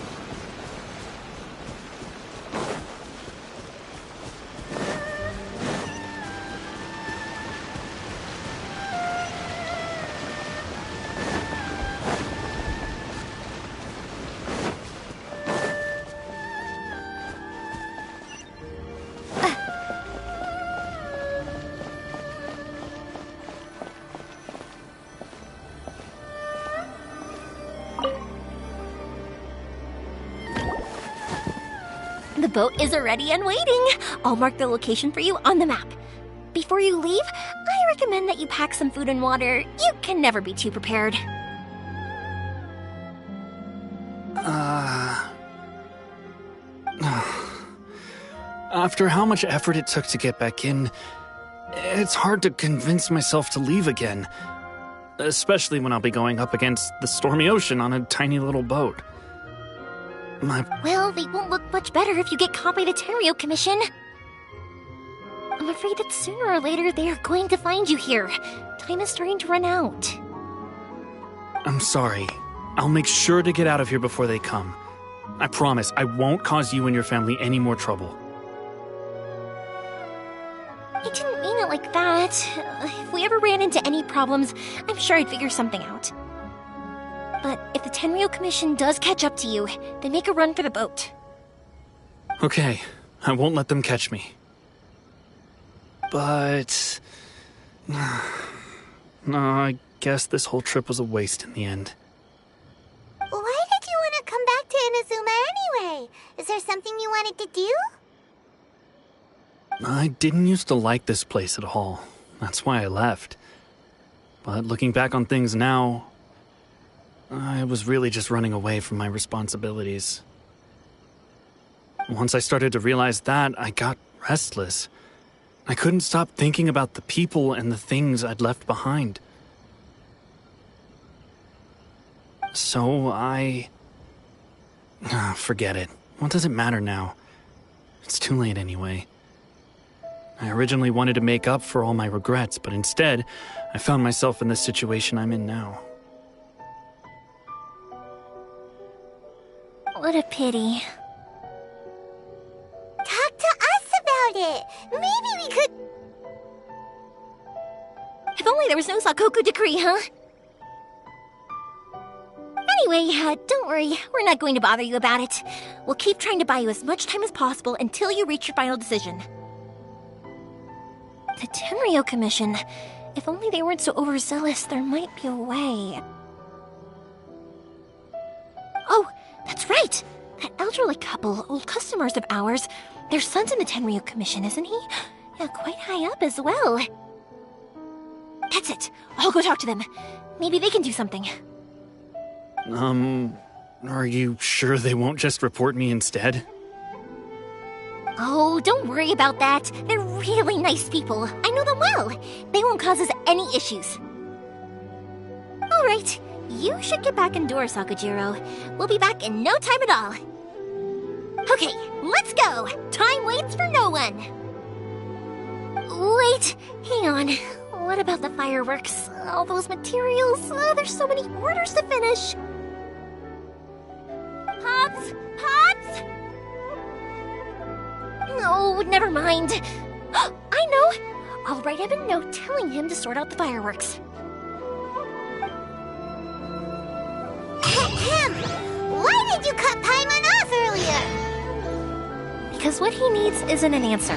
The boat is ready and waiting. I'll mark the location for you on the map. Before you leave, I recommend that you pack some food and water. You can never be too prepared. After how much effort it took to get back in, it's hard to convince myself to leave again. Especially when I'll be going up against the stormy ocean on a tiny little boat. Well, they won't look much better if you get caught by the Tenryou Commission. I'm afraid that sooner or later they are going to find you here. Time is starting to run out. I'm sorry. I'll make sure to get out of here before they come. I promise I won't cause you and your family any more trouble. I didn't mean it like that. If we ever ran into any problems, I'm sure I'd figure something out. But if the Tenryou Commission does catch up to you, then make a run for the boat. Okay, I won't let them catch me. But... no, I guess this whole trip was a waste in the end. Why did you want to come back to Inazuma anyway? Is there something you wanted to do? I didn't used to like this place at all. That's why I left. But looking back on things now, I was really just running away from my responsibilities. Once I started to realize that, I got restless. I couldn't stop thinking about the people and the things I'd left behind. So forget it. What does it matter now? It's too late anyway. I originally wanted to make up for all my regrets, but instead, I found myself in the situation I'm in now. What a pity. Talk to us about it. Maybe we could... If only there was no Sakoku decree, huh? Anyway, don't worry. We're not going to bother you about it. We'll keep trying to buy you as much time as possible until you reach your final decision. The Tenryo Commission. If only they weren't so overzealous, there might be a way. Oh, that's right! That elderly couple, old customers of ours, their son's in the Tenryo Commission, isn't he? Yeah, quite high up as well. That's it. I'll go talk to them. Maybe they can do something. Are you sure they won't just report me instead? Oh, don't worry about that. They're really nice people. I know them well. They won't cause us any issues. All right. You should get back indoors, Sakujiro. We'll be back in no time at all. Okay, let's go. Time waits for no one. Wait, hang on. What about the fireworks? All those materials? There's so many orders to finish. Pops? Pops? No, never mind. I know. I'll write him a note telling him to sort out the fireworks. Ahem. Why did you cut Paimon off earlier? Because what he needs isn't an answer,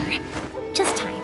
just time.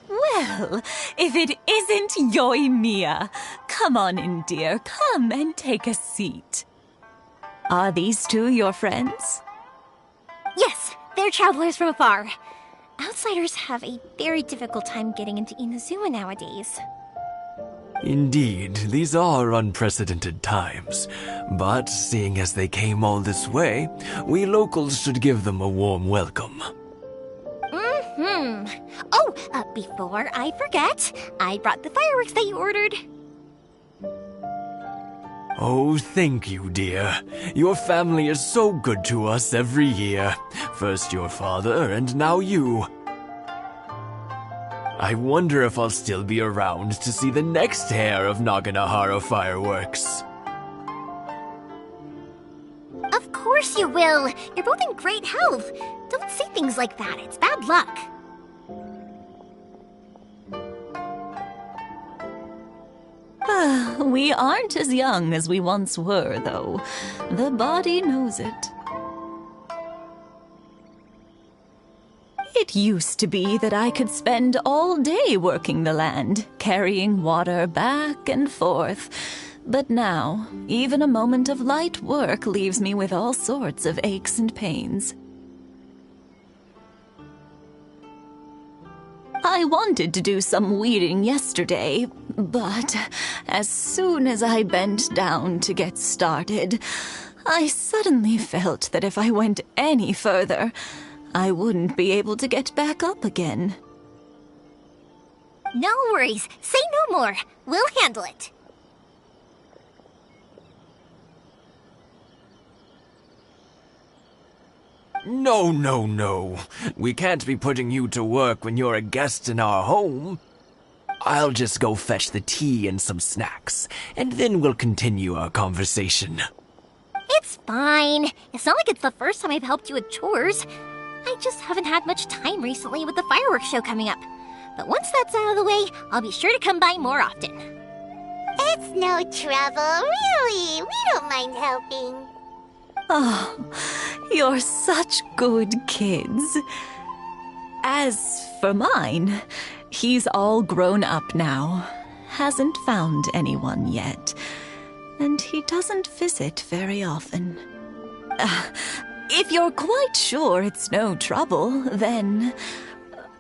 Well, if it isn't Yoimiya, come on in, dear. Come and take a seat. Are these two your friends? Yes, they're travelers from afar. Outsiders have a very difficult time getting into Inazuma nowadays. Indeed, these are unprecedented times. But seeing as they came all this way, we locals should give them a warm welcome. Oh, before I forget, I brought the fireworks that you ordered. Oh, thank you, dear. Your family is so good to us every year. First your father, and now you. I wonder if I'll still be around to see the next hair of Naganohara fireworks. Of course you will. You're both in great health. Don't say things like that. It's bad luck. We aren't as young as we once were, though. The body knows it. It used to be that I could spend all day working the land, carrying water back and forth. But now, even a moment of light work leaves me with all sorts of aches and pains. I wanted to do some weeding yesterday, but as soon as I bent down to get started, I suddenly felt that if I went any further, I wouldn't be able to get back up again. No worries. Say no more. We'll handle it. No, no, no. We can't be putting you to work when you're a guest in our home. I'll just go fetch the tea and some snacks, and then we'll continue our conversation. It's fine. It's not like it's the first time I've helped you with chores. I just haven't had much time recently with the fireworks show coming up. But once that's out of the way, I'll be sure to come by more often. It's no trouble, really. We don't mind helping. Oh, you're such good kids. As for mine, he's all grown up now. Hasn't found anyone yet. And he doesn't visit very often. If you're quite sure it's no trouble, then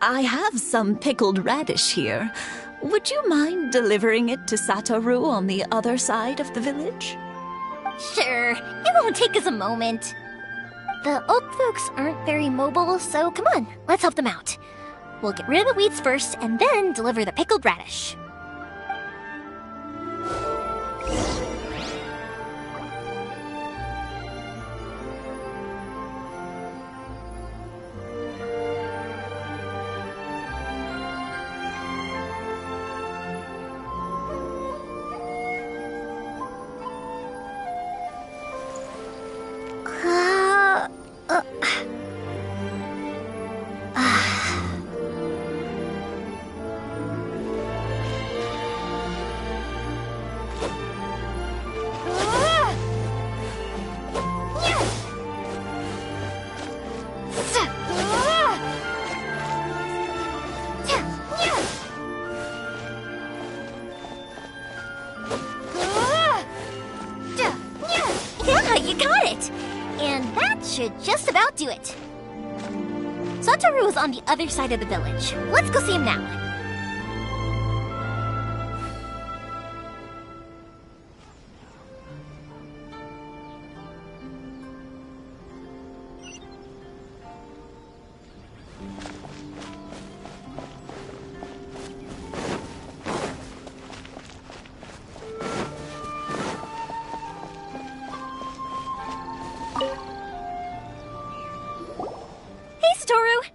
I have some pickled radish here. Would you mind delivering it to Satoru on the other side of the village? Sure, it won't take us a moment. The old folks aren't very mobile, so come on, let's help them out. We'll get rid of the weeds first, and then deliver the pickled radish. Should just about do it. Satoru is on the other side of the village. Let's go see him now.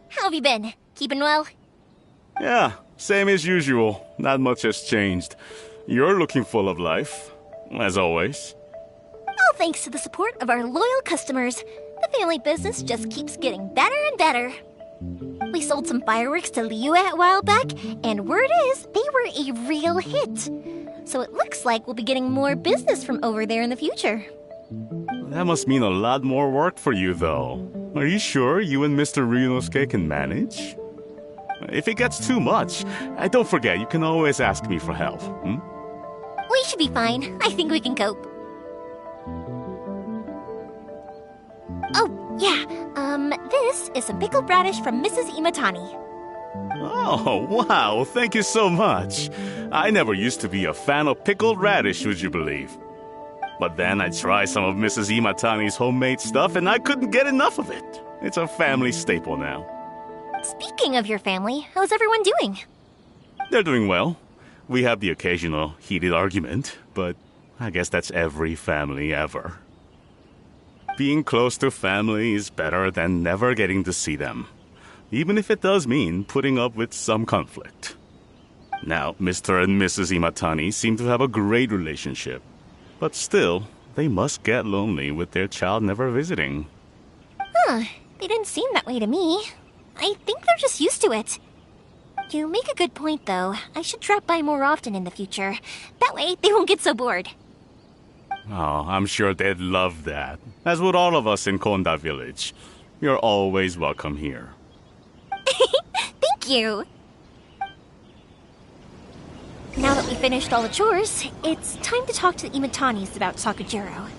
How have you been? Keeping well? Yeah, same as usual. Not much has changed. You're looking full of life, as always. All thanks to the support of our loyal customers, the family business just keeps getting better and better. We sold some fireworks to Liyue a while back, and word is they were a real hit. So it looks like we'll be getting more business from over there in the future. That must mean a lot more work for you, though. Are you sure you and Mr. Ryunosuke can manage? If it gets too much, don't forget, you can always ask me for help. We should be fine. I think we can cope. Oh, yeah. This is some pickled radish from Mrs. Imatani. Oh, wow. Thank you so much. I never used to be a fan of pickled radish, would you believe? But then I tried some of Mrs. Imatani's homemade stuff, and I couldn't get enough of it. It's a family staple now. Speaking of your family, how's everyone doing? They're doing well. We have the occasional heated argument, but I guess that's every family ever. Being close to family is better than never getting to see them, even if it does mean putting up with some conflict. Now, Mr. and Mrs. Imatani seem to have a great relationship. But still, they must get lonely with their child never visiting. Huh, they didn't seem that way to me. I think they're just used to it. You make a good point, though. I should drop by more often in the future. That way, they won't get so bored. Oh, I'm sure they'd love that. As would all of us in Konda Village. You're always welcome here. Thank you! Now that we finished all the chores, it's time to talk to the Imatanis about Sakujiro.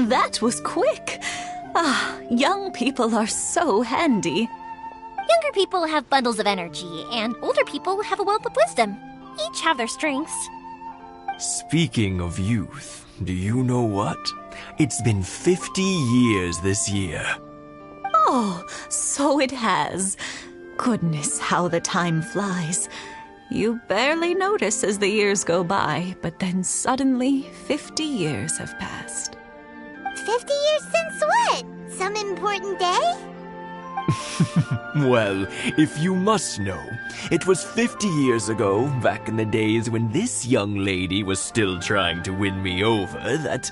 That was quick. Young people are so handy. Younger people have bundles of energy, and older people have a wealth of wisdom. Each have their strengths. Speaking of youth, do you know what? It's been 50 years this year. Oh, so it has. Goodness, how the time flies. You barely notice as the years go by, but then suddenly 50 years have passed. 50 years since what? Some important day? Well, if you must know, it was 50 years ago, back in the days when this young lady was still trying to win me over, that...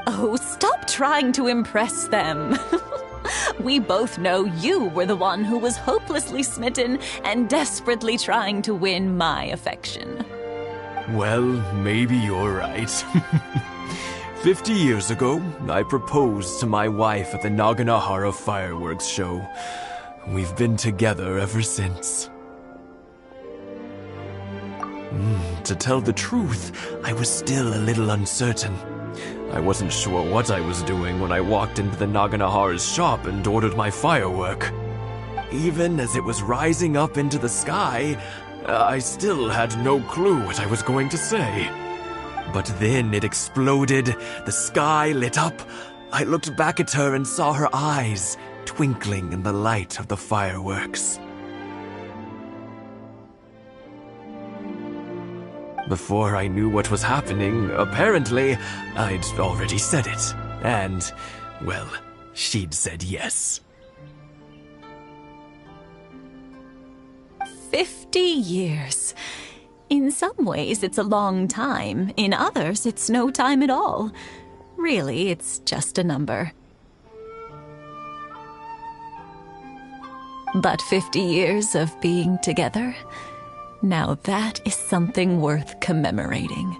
Oh, stop trying to impress them. We both know you were the one who was hopelessly smitten and desperately trying to win my affection. Well, maybe you're right. 50 years ago, I proposed to my wife at the Naganohara fireworks show. We've been together ever since. To tell the truth, I was still a little uncertain. I wasn't sure what I was doing when I walked into the Naganohara's shop and ordered my firework. Even as it was rising up into the sky, I still had no clue what I was going to say. But then it exploded, the sky lit up. I looked back at her and saw her eyes twinkling in the light of the fireworks. Before I knew what was happening, apparently, I'd already said it. And, well, she'd said yes. 50 years. In some ways, it's a long time. In others, it's no time at all. Really, it's just a number. But 50 years of being together, now that is something worth commemorating.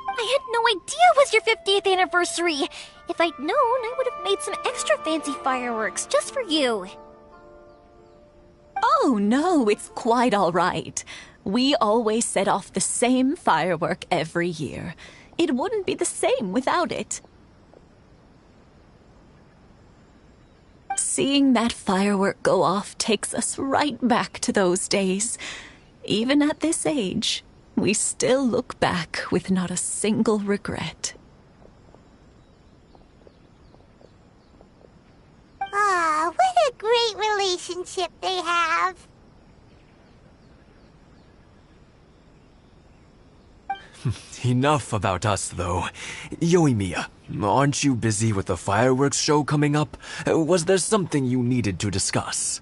I had no idea it was your 50th anniversary. If I'd known, I would have made some extra fancy fireworks just for you. Oh, no, it's quite all right. We always set off the same firework every year. It wouldn't be the same without it. Seeing that firework go off takes us right back to those days. Even at this age, we still look back with not a single regret. Ah, what a great relationship they have. Enough about us, though. Yoimiya, aren't you busy with the fireworks show coming up? Was there something you needed to discuss?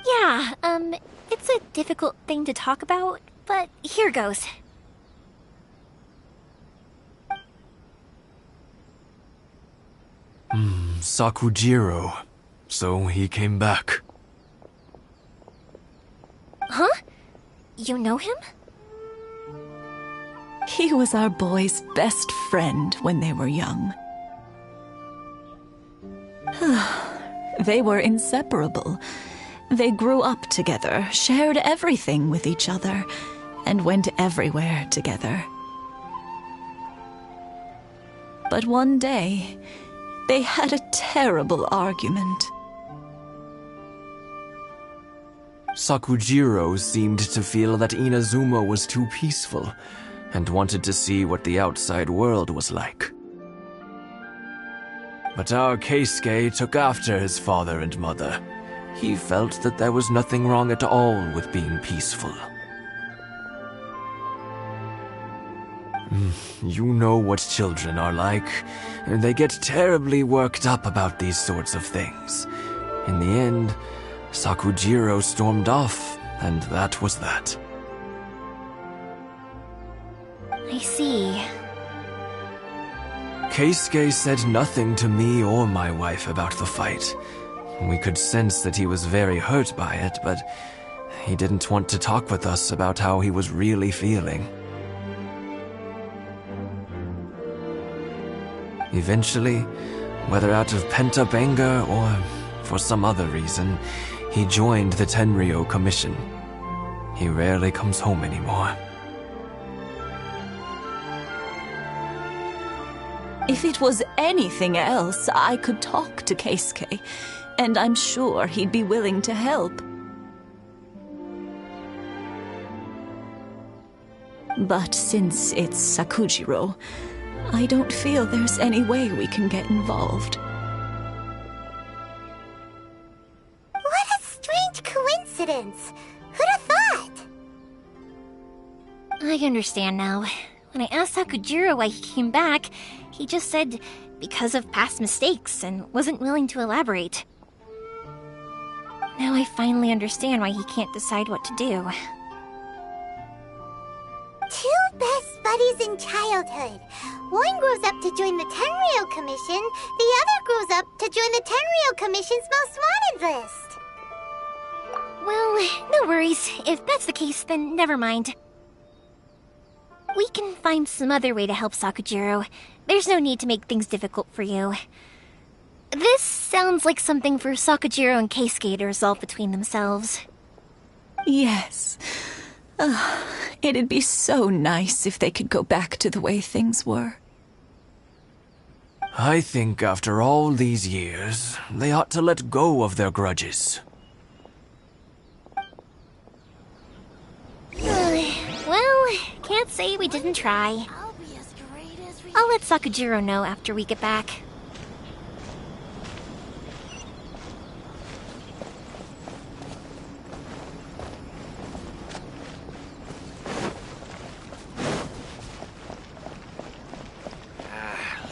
Yeah, it's a difficult thing to talk about, but here goes. Sakujiro. So he came back. Huh? You know him? He was our boys' best friend when they were young. They were inseparable. They grew up together, shared everything with each other, and went everywhere together. But one day, they had a terrible argument. Sakujiro seemed to feel that Inazuma was too peaceful, and wanted to see what the outside world was like. But our Keisuke took after his father and mother. He felt that there was nothing wrong at all with being peaceful. You know what children are like. They get terribly worked up about these sorts of things. In the end, Sakujiro stormed off, and that was that. I see. Keisuke said nothing to me or my wife about the fight. We could sense that he was very hurt by it, but he didn't want to talk with us about how he was really feeling. Eventually, Whether out of pent-up anger or for some other reason, he joined the Tenryou Commission. He rarely comes home anymore. If it was anything else, I could talk to Keisuke, and I'm sure he'd be willing to help. But since it's Sakujiro, I don't feel there's any way we can get involved. What a strange coincidence! Who'd have thought? I understand now. When I asked Sakujiro why he came back, he just said because of past mistakes and wasn't willing to elaborate. Now I finally understand why he can't decide what to do. Two best buddies in childhood. One grows up to join the Tenryou Commission, the other grows up to join the Tenryou Commission's most wanted list. Well, no worries. If that's the case, then never mind. We can find some other way to help Sakujiro. There's no need to make things difficult for you. This sounds like something for Sakujiro and Keisuke to resolve between themselves. Yes. It'd be so nice if they could go back to the way things were. I think after all these years, they ought to let go of their grudges. Well, can't say we didn't try. I'll let Sakujiro know after we get back.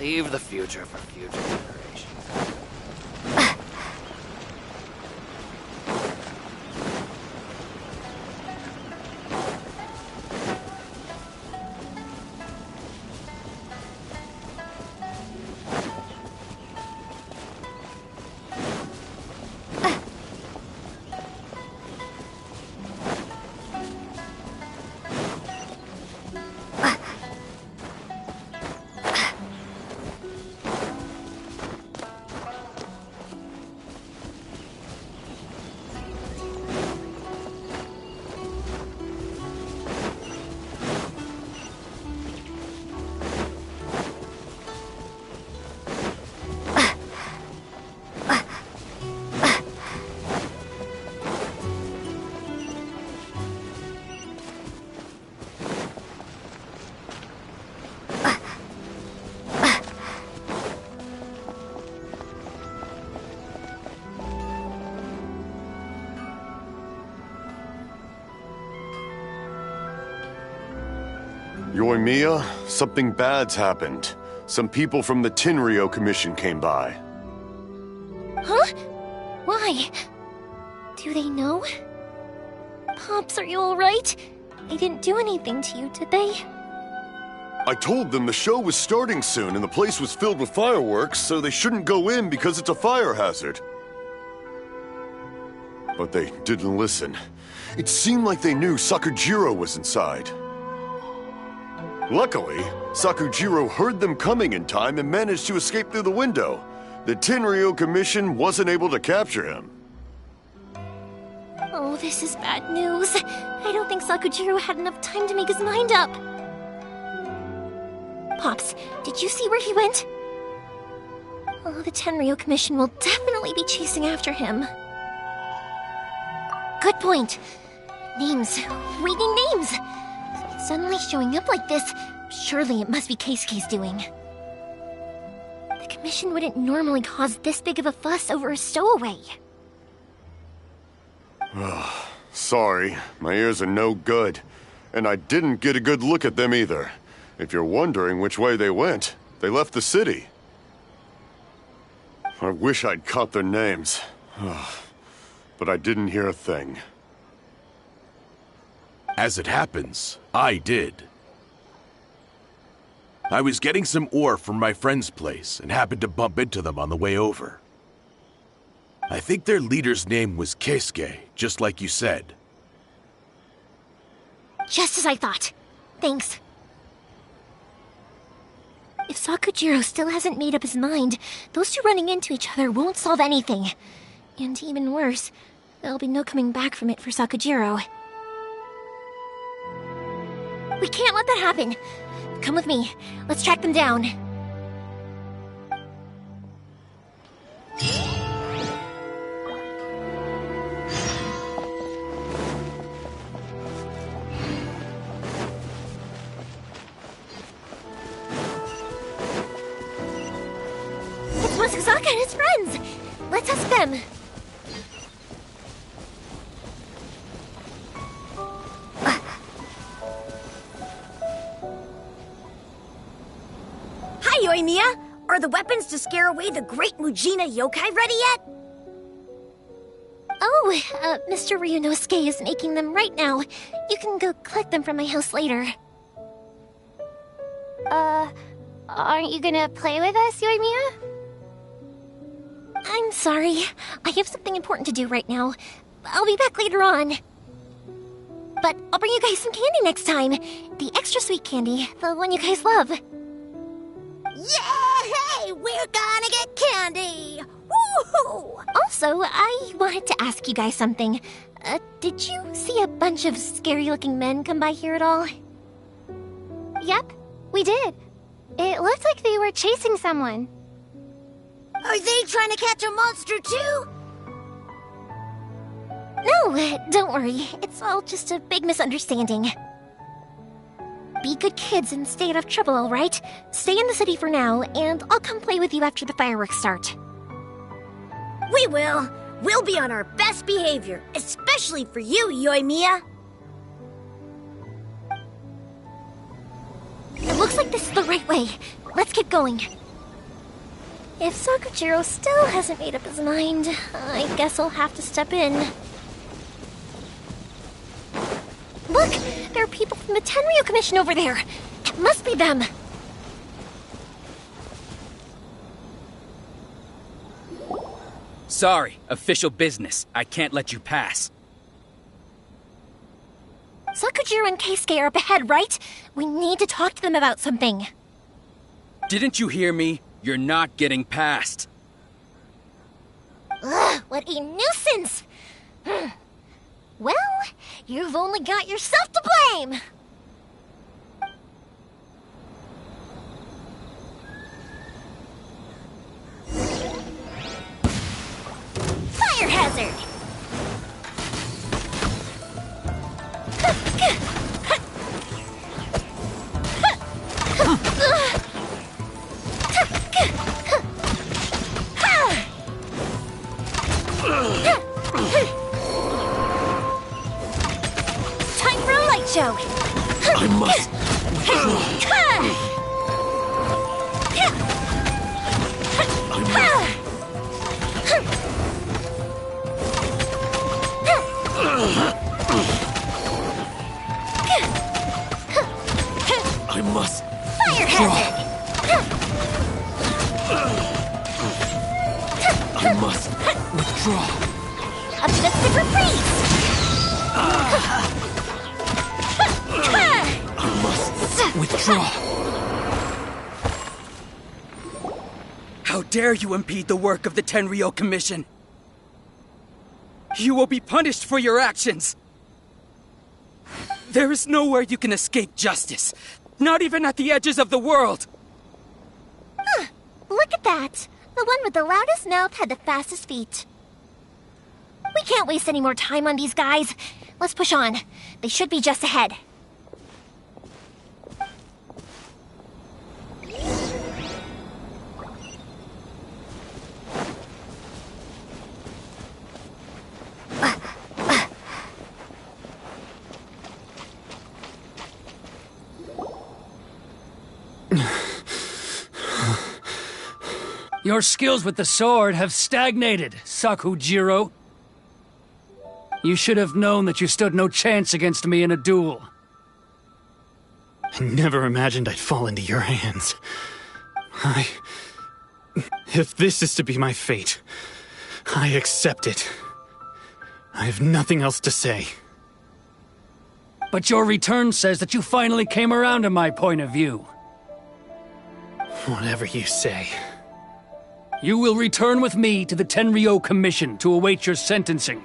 Leave the future for future generations. Yoimiya, something bad's happened. Some people from the Tenryou Commission came by. Huh? Why? Do they know? Pops, are you alright? They didn't do anything to you, did they? I told them the show was starting soon and the place was filled with fireworks, so they shouldn't go in because it's a fire hazard. But they didn't listen. It seemed like they knew Sakujiro was inside. Luckily, Sakujiro heard them coming in time and managed to escape through the window. The Tenryou Commission wasn't able to capture him. Oh, this is bad news. I don't think Sakujiro had enough time to make his mind up. Pops, did you see where he went? Oh, the Tenryou Commission will definitely be chasing after him. Good point. Names. Reading names. Suddenly showing up like this, surely it must be Keisuke's doing. The Commission wouldn't normally cause this big of a fuss over a stowaway. Sorry, my ears are no good. And I didn't get a good look at them either. If you're wondering which way they went, they left the city. I wish I'd caught their names. But I didn't hear a thing. As it happens, I did. I was getting some ore from my friend's place and happened to bump into them on the way over. I think their leader's name was Keisuke, just like you said. Just as I thought. Thanks. If Sakujiro still hasn't made up his mind, those two running into each other won't solve anything. And even worse, there'll be no coming back from it for Sakujiro. We can't let that happen. Come with me. Let's track them down. It's Masazaka and his friends. Let's ask them. Hi, Yoimiya! Are the weapons to scare away the great Mujina yokai ready yet? Oh, Mr. Ryunosuke is making them right now. You can go collect them from my house later. Aren't you gonna play with us, Yoimiya? I'm sorry. I have something important to do right now. I'll be back later on. But I'll bring you guys some candy next time. The extra sweet candy, the one you guys love. Yay! We're gonna get candy! Woohoo! Also, I wanted to ask you guys something. Did you see a bunch of scary-looking men come by here at all? Yep, we did. It looked like they were chasing someone. Are they trying to catch a monster too? No, don't worry. It's all just a big misunderstanding. Be good kids and stay out of trouble, alright? Stay in the city for now, and I'll come play with you after the fireworks start. We will. We'll be on our best behavior, especially for you, Yoimiya. It looks like this is the right way. Let's get going. If Sakujiro still hasn't made up his mind, I guess I'll have to step in. Look! There are people from the Tenryo Commission over there! It must be them! Sorry, official business. I can't let you pass. Sakujiro and Keisuke are up ahead, right? We need to talk to them about something. Didn't you hear me? You're not getting past. Ugh, what a nuisance! Well, you've only got yourself to blame! Fire hazard! Time for a light show! I must I must Fire hazard! I must withdraw. Objective freeze! I must withdraw. How dare you impede the work of the Tenryo Commission? You will be punished for your actions! There is nowhere you can escape justice. Not even at the edges of the world! Huh, look at that! The one with the loudest mouth had the fastest feet. We can't waste any more time on these guys. Let's push on. They should be just ahead. Your skills with the sword have stagnated, Sakujiro. You should have known that you stood no chance against me in a duel. I never imagined I'd fall into your hands. If this is to be my fate, I accept it. I have nothing else to say. But your return says that you finally came around to my point of view. Whatever you say. You will return with me to the Tenryou Commission to await your sentencing.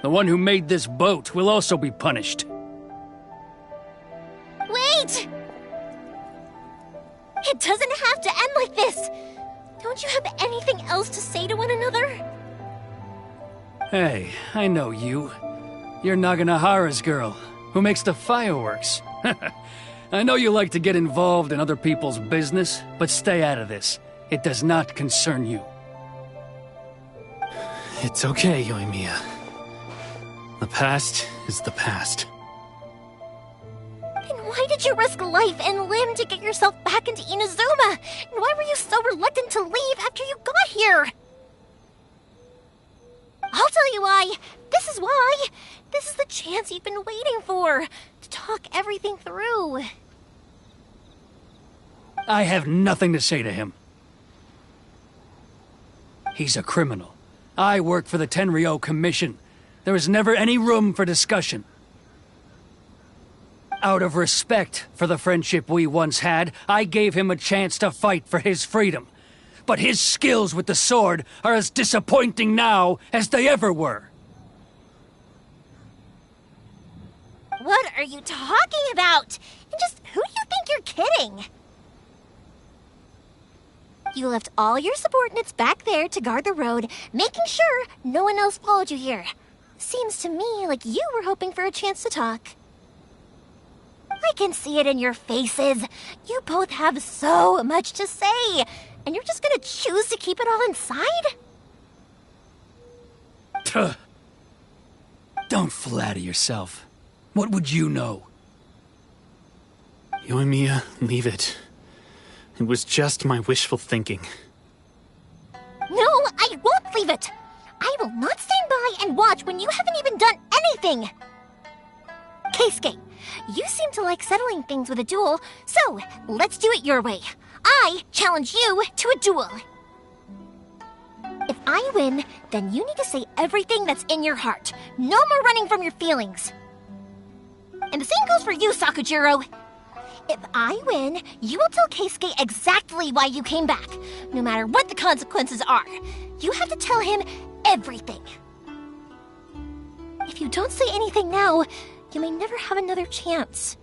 The one who made this boat will also be punished. Wait! It doesn't have to end like this! Don't you have anything else to say to one another? Hey, I know you. You're Naganohara's girl, who makes the fireworks. I know you like to get involved in other people's business, but stay out of this. It does not concern you. It's okay, Yoimiya. The past is the past. Then why did you risk life and limb to get yourself back into Inazuma? And why were you so reluctant to leave after you got here? I'll tell you why. This is why. This is the chance you've been waiting for. To talk everything through. I have nothing to say to him. He's a criminal. I work for the Tenryou Commission. There is never any room for discussion. Out of respect for the friendship we once had, I gave him a chance to fight for his freedom. But his skills with the sword are as disappointing now as they ever were. What are you talking about? And just who do you think you're kidding? You left all your subordinates back there to guard the road, making sure no one else followed you here. Seems to me like you were hoping for a chance to talk. I can see it in your faces. You both have so much to say, and you're just gonna choose to keep it all inside? Tuh. Don't flatter yourself. What would you know? Yoimiya, leave it. It was just my wishful thinking. No, I won't leave it. I will not stand by and watch when you haven't even done anything. Keisuke, you seem to like settling things with a duel, so let's do it your way. I challenge you to a duel. If I win, then you need to say everything that's in your heart. No more running from your feelings. And the same goes for you, Sakujiro. If I win, you will tell Keisuke exactly why you came back, no matter what the consequences are. You have to tell him everything. If you don't say anything now, you may never have another chance.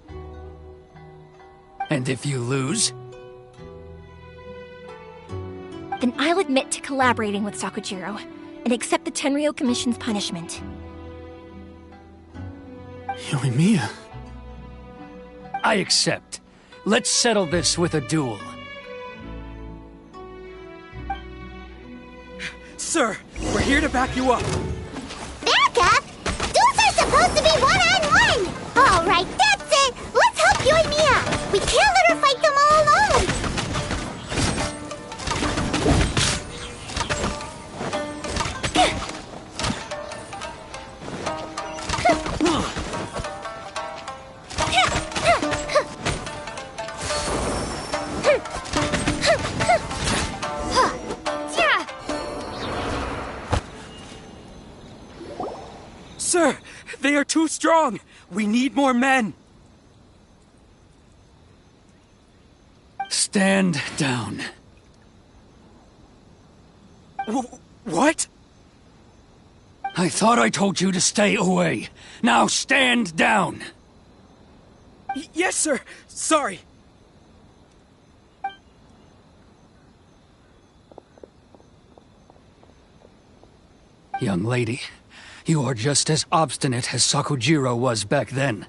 And if you lose? Then I'll admit to collaborating with Sakujiro and accept the Tenryou Commission's punishment. Yoimiya. I accept. Let's settle this with a duel. Sir, we're here to back you up. Back up? Duels are supposed to be one-on-one! All right, that's it! Let's help Yoimiya! We can't let her fight them all alone! Sir, they are too strong. We need more men. Stand down. What? I thought I told you to stay away. Now stand down. Yes, sir. Sorry. Young lady, you are just as obstinate as Sakujiro was back then.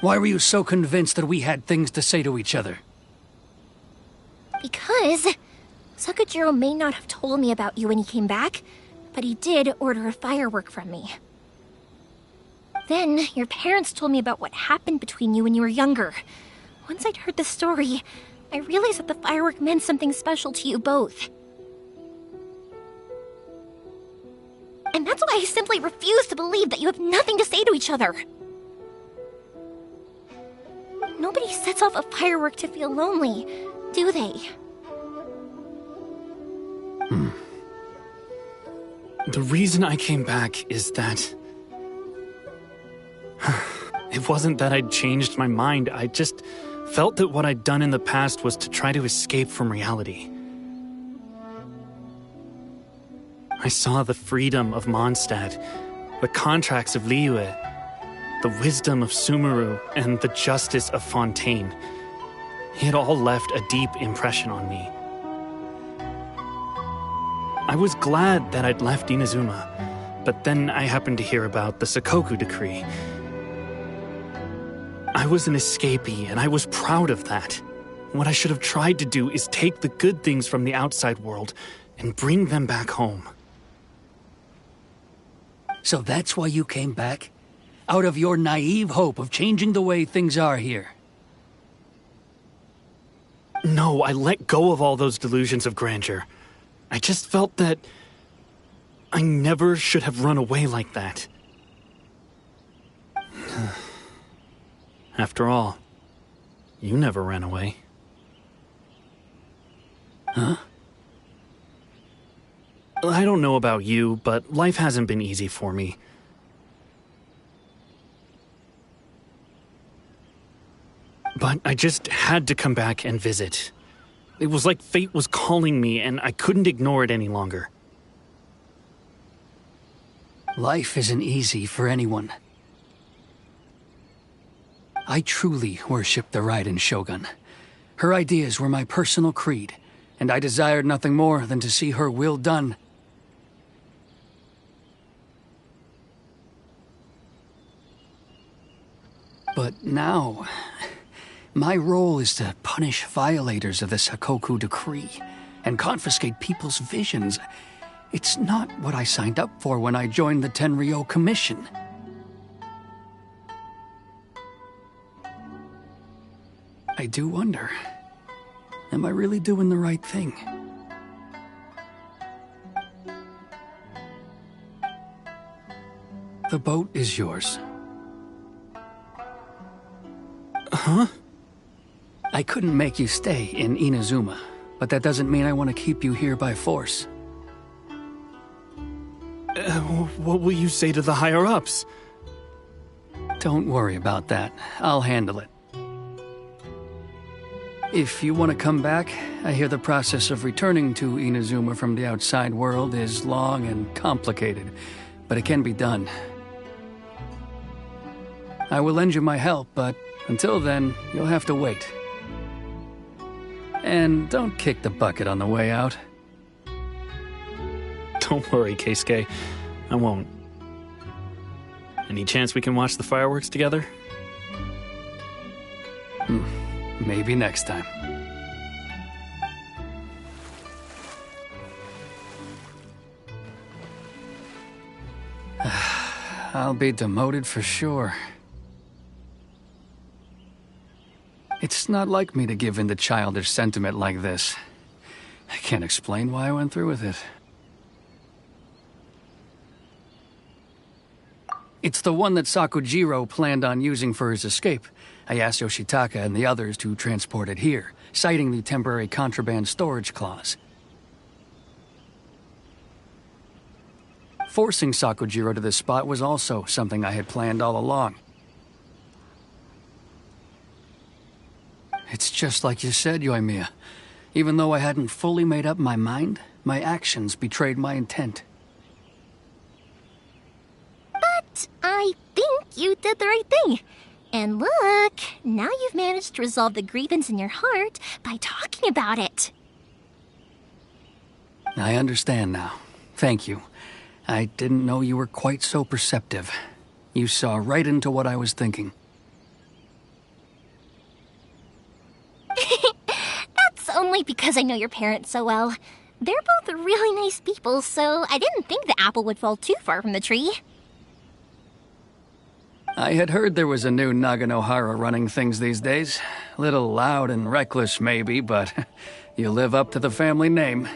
Why were you so convinced that we had things to say to each other? Because Sakujiro may not have told me about you when he came back, but he did order a firework from me. Then, your parents told me about what happened between you when you were younger. Once I'd heard the story, I realized that the firework meant something special to you both. And that's why I simply refuse to believe that you have nothing to say to each other. Nobody sets off a firework to feel lonely, do they? The reason I came back is that... It wasn't that I'd changed my mind, I just felt that what I'd done in the past was to try to escape from reality. I saw the freedom of Mondstadt, the contracts of Liyue, the wisdom of Sumeru, and the justice of Fontaine. It all left a deep impression on me. I was glad that I'd left Inazuma, but then I happened to hear about the Sakoku decree. I was an escapee, and I was proud of that. What I should have tried to do is take the good things from the outside world and bring them back home. So that's why you came back? Out of your naive hope of changing the way things are here? No, I let go of all those delusions of grandeur. I just felt that I never should have run away like that. After all, you never ran away. Huh? I don't know about you, but life hasn't been easy for me. But I just had to come back and visit. It was like fate was calling me, and I couldn't ignore it any longer. Life isn't easy for anyone. I truly worship the Raiden Shogun. Her ideas were my personal creed, and I desired nothing more than to see her will done. But now, my role is to punish violators of the Sakoku decree and confiscate people's visions. It's not what I signed up for when I joined the Tenryou Commission. I do wonder, am I really doing the right thing? The boat is yours. Huh? I couldn't make you stay in Inazuma, but that doesn't mean I want to keep you here by force. What will you say to the higher-ups? Don't worry about that. I'll handle it. If you want to come back, I hear the process of returning to Inazuma from the outside world is long and complicated, but it can be done. I will lend you my help, but until then, you'll have to wait. And don't kick the bucket on the way out. Don't worry, Keisuke. I won't. Any chance we can watch the fireworks together? Maybe next time. I'll be demoted for sure. It's not like me to give in to childish sentiment like this. I can't explain why I went through with it. It's the one that Sakujiro planned on using for his escape. I asked Yoshitaka and the others to transport it here, citing the temporary contraband storage clause. Forcing Sakujiro to this spot was also something I had planned all along. It's just like you said, Yoimiya. Even though I hadn't fully made up my mind, my actions betrayed my intent. But I think you did the right thing. And look, now you've managed to resolve the grievance in your heart by talking about it. I understand now. Thank you. I didn't know you were quite so perceptive. You saw right into what I was thinking. That's only because I know your parents so well. They're both really nice people, so I didn't think the apple would fall too far from the tree. I had heard there was a new Naganohara running things these days. Little loud and reckless, maybe, but you live up to the family name.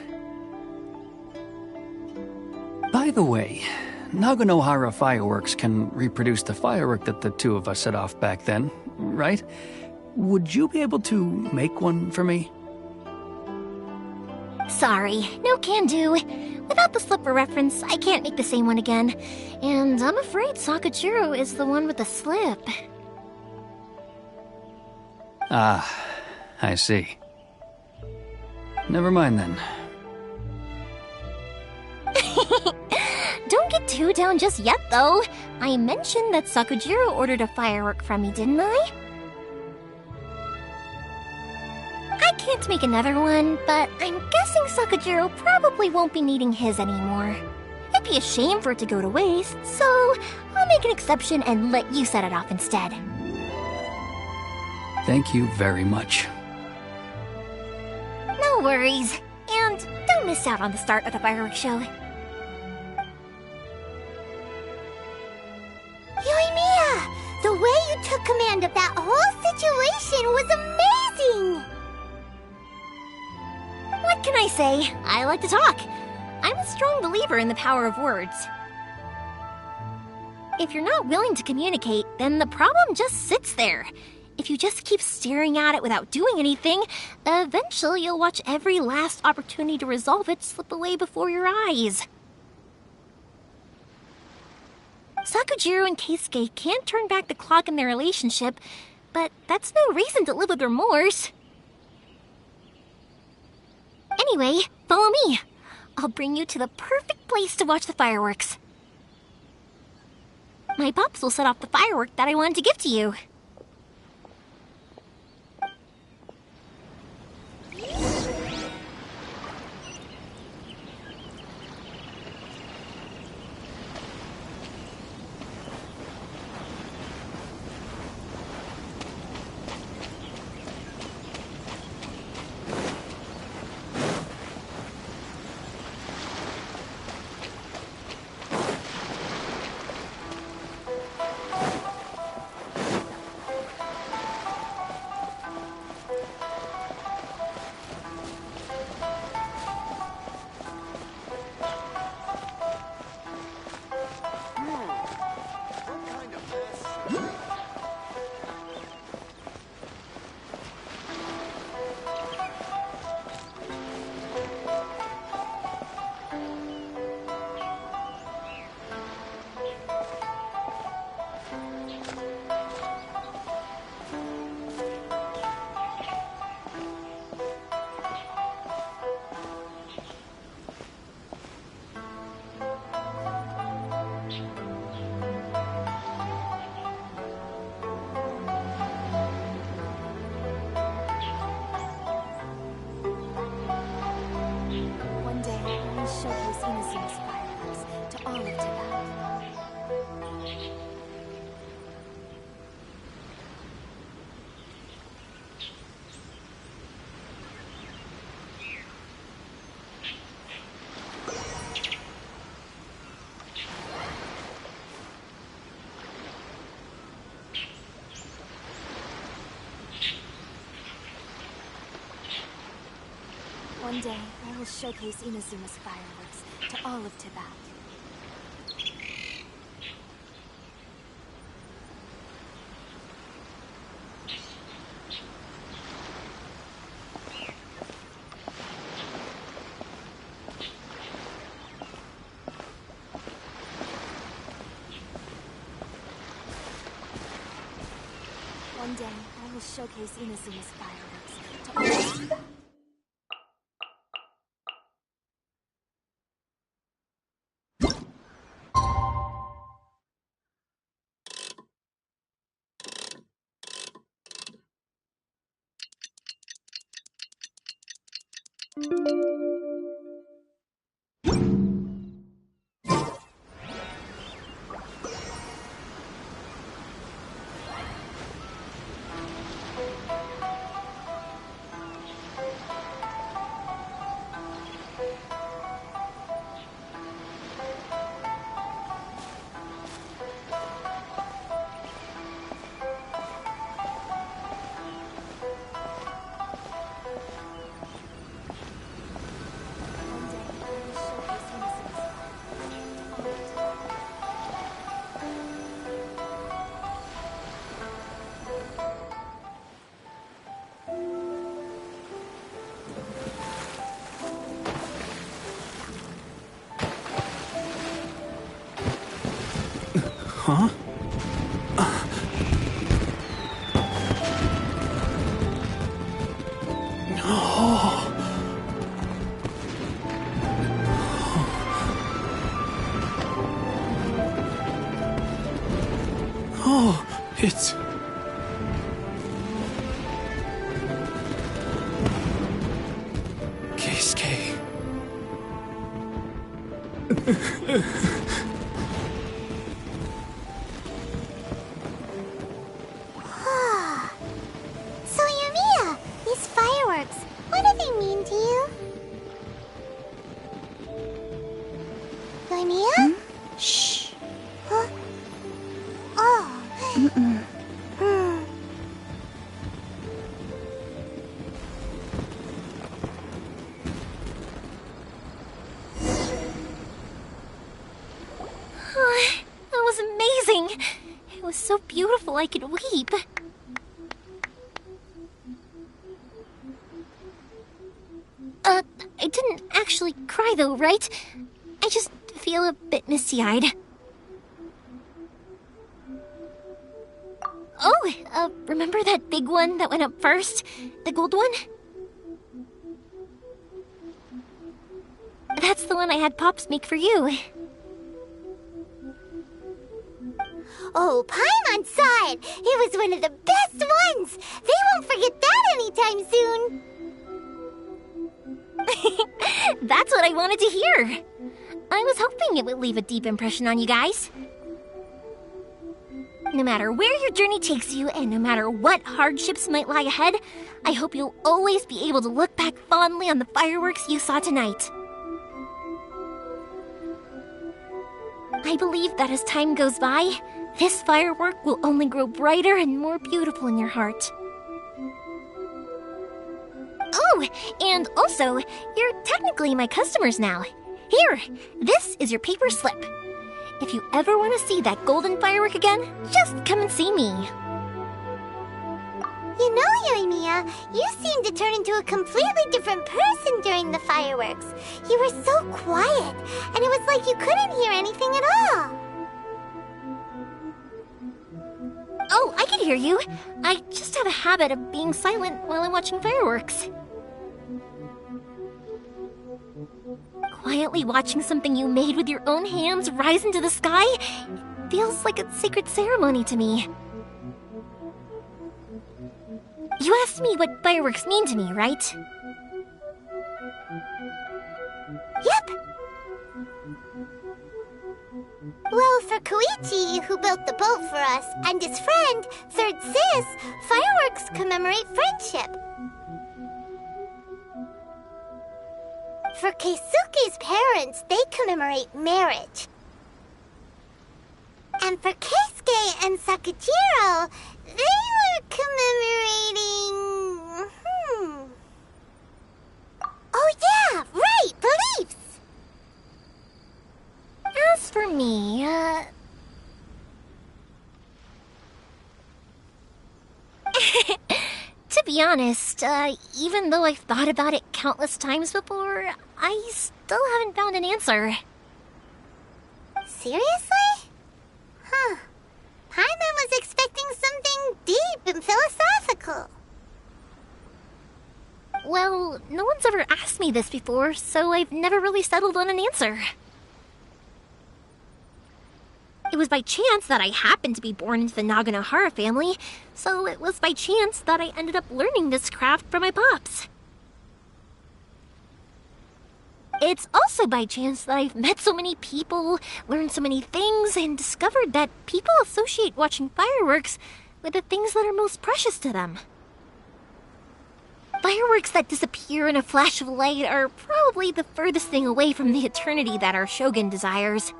By the way, Naganohara fireworks can reproduce the firework that the two of us set off back then, right? Would you be able to make one for me? Sorry, no can do. Without the slipper reference, I can't make the same one again. And I'm afraid Sakujiro is the one with the slip. Ah, I see. Never mind then. Don't get too down just yet, though. I mentioned that Sakujiro ordered a firework from me, didn't I? I can't make another one, but I'm guessing Sakujiro probably won't be needing his anymore. It'd be a shame for it to go to waste, so I'll make an exception and let you set it off instead. Thank you very much. No worries. And don't miss out on the start of the fireworks show. Yoimiya! The way you took command of that whole situation was amazing! What can I say? I like to talk. I'm a strong believer in the power of words. If you're not willing to communicate, then the problem just sits there. If you just keep staring at it without doing anything, eventually you'll watch every last opportunity to resolve it slip away before your eyes. Sakujiro and Keisuke can't turn back the clock in their relationship, but that's no reason to live with remorse. Anyway, follow me. I'll bring you to the perfect place to watch the fireworks. My pops will set off the firework that I wanted to give to you. One day, I will showcase Inazuma's fireworks to all of Tibet. One day, I will showcase Inazuma's fireworks to all of Tibet. Huh? Oh, it's... Keisuke. So, Yumiya, these fireworks, what do they mean to you? Yumiya? Shh. Huh? Oh. That was amazing! It was so beautiful I could weep. I didn't actually cry though, right? I just feel a bit misty-eyed. Oh, remember that big one that went up first? The gold one? That's the one I had Pops make for you. Oh, Paimon saw it! It was one of the best ones! They won't forget that anytime soon! That's what I wanted to hear. I was hoping it would leave a deep impression on you guys. No matter where your journey takes you, and no matter what hardships might lie ahead, I hope you'll always be able to look back fondly on the fireworks you saw tonight. I believe that as time goes by, this firework will only grow brighter and more beautiful in your heart. Oh, and also, you're technically my customers now. Here, this is your paper slip. If you ever want to see that golden firework again, just come and see me. You know, Yumiya, you seemed to turn into a completely different person during the fireworks. You were so quiet, and it was like you couldn't hear anything at all. Oh, I can hear you. I just have a habit of being silent while I'm watching fireworks. Quietly watching something you made with your own hands rise into the sky feels like a sacred ceremony to me. You asked me what fireworks mean to me, right? Yep. Well, for Koichi, who built the boat for us, and his friend, Third Sis, fireworks commemorate friendship. For Keisuke's parents, they commemorate marriage. And for Keisuke and Sakujiro, they were commemorating... Oh yeah, right, beliefs! As for me, to be honest, even though I've thought about it countless times before, I still haven't found an answer. Seriously? Huh. Paimon was expecting something deep and philosophical. Well, no one's ever asked me this before, so I've never really settled on an answer. It was by chance that I happened to be born into the Naganohara family, so it was by chance that I ended up learning this craft from my pops. It's also by chance that I've met so many people, learned so many things, and discovered that people associate watching fireworks with the things that are most precious to them. Fireworks that disappear in a flash of light are probably the furthest thing away from the eternity that our shogun desires.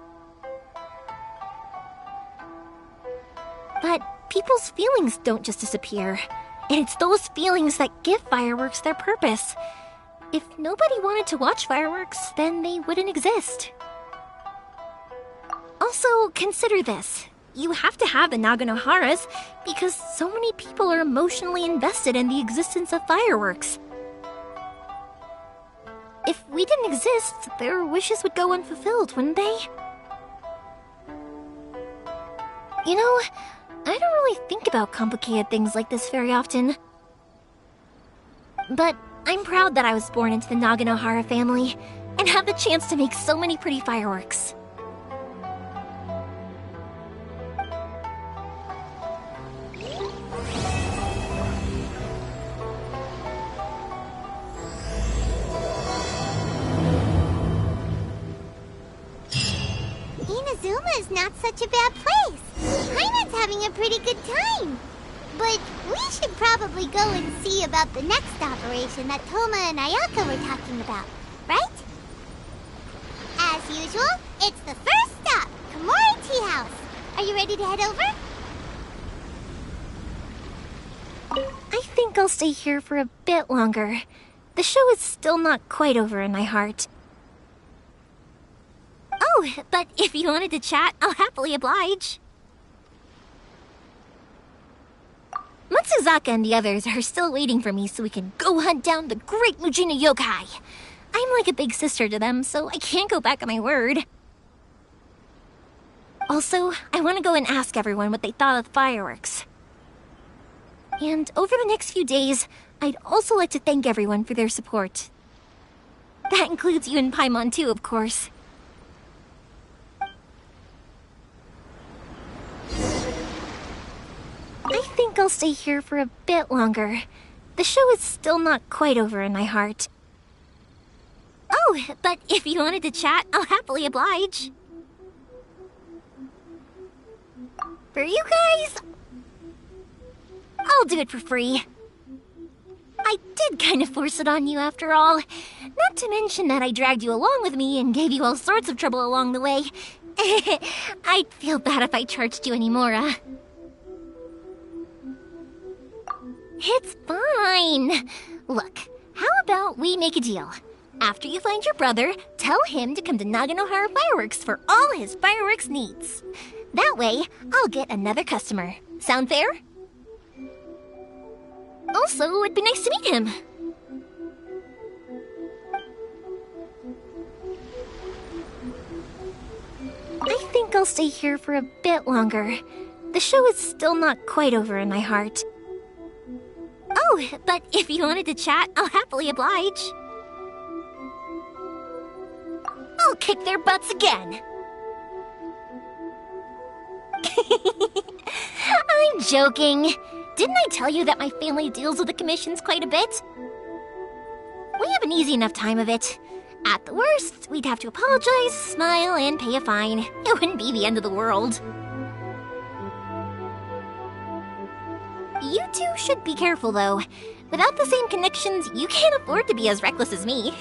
But people's feelings don't just disappear, and it's those feelings that give fireworks their purpose. If nobody wanted to watch fireworks, then they wouldn't exist. Also, consider this. You have to have the Naganoharas because so many people are emotionally invested in the existence of fireworks. If we didn't exist, their wishes would go unfulfilled, wouldn't they? You know, I don't really think about complicated things like this very often. But I'm proud that I was born into the Naganohara family and have the chance to make so many pretty fireworks. not such a bad place. Paimon's having a pretty good time. But we should probably go and see about the next operation that Toma and Ayaka were talking about, right? As usual, it's the first stop, Komori Tea House. Are you ready to head over? I think I'll stay here for a bit longer. The show is still not quite over in my heart. Oh, but if you wanted to chat, I'll happily oblige. Matsuzaka and the others are still waiting for me so we can go hunt down the great Mujina yokai. I'm like a big sister to them, so I can't go back on my word. Also, I want to go and ask everyone what they thought of the fireworks. And over the next few days, I'd also like to thank everyone for their support. That includes you and Paimon too, of course. I think I'll stay here for a bit longer. The show is still not quite over in my heart. Oh, but if you wanted to chat, I'll happily oblige. For you guys, I'll do it for free. I did kind of force it on you after all. Not to mention that I dragged you along with me and gave you all sorts of trouble along the way. I'd feel bad if I charged you anymore, It's fine. Look, how about we make a deal? After you find your brother, tell him to come to Naganohara Fireworks for all his fireworks needs. That way, I'll get another customer. Sound fair? Also, it'd be nice to meet him. I think I'll stay here for a bit longer. The show is still not quite over in my heart. Oh, but if you wanted to chat, I'll happily oblige. I'll kick their butts again. I'm joking. Didn't I tell you that my family deals with the commissions quite a bit? We have an easy enough time of it. At the worst, we'd have to apologize, smile, and pay a fine. It wouldn't be the end of the world. You two should be careful, though. Without the same connections, you can't afford to be as reckless as me.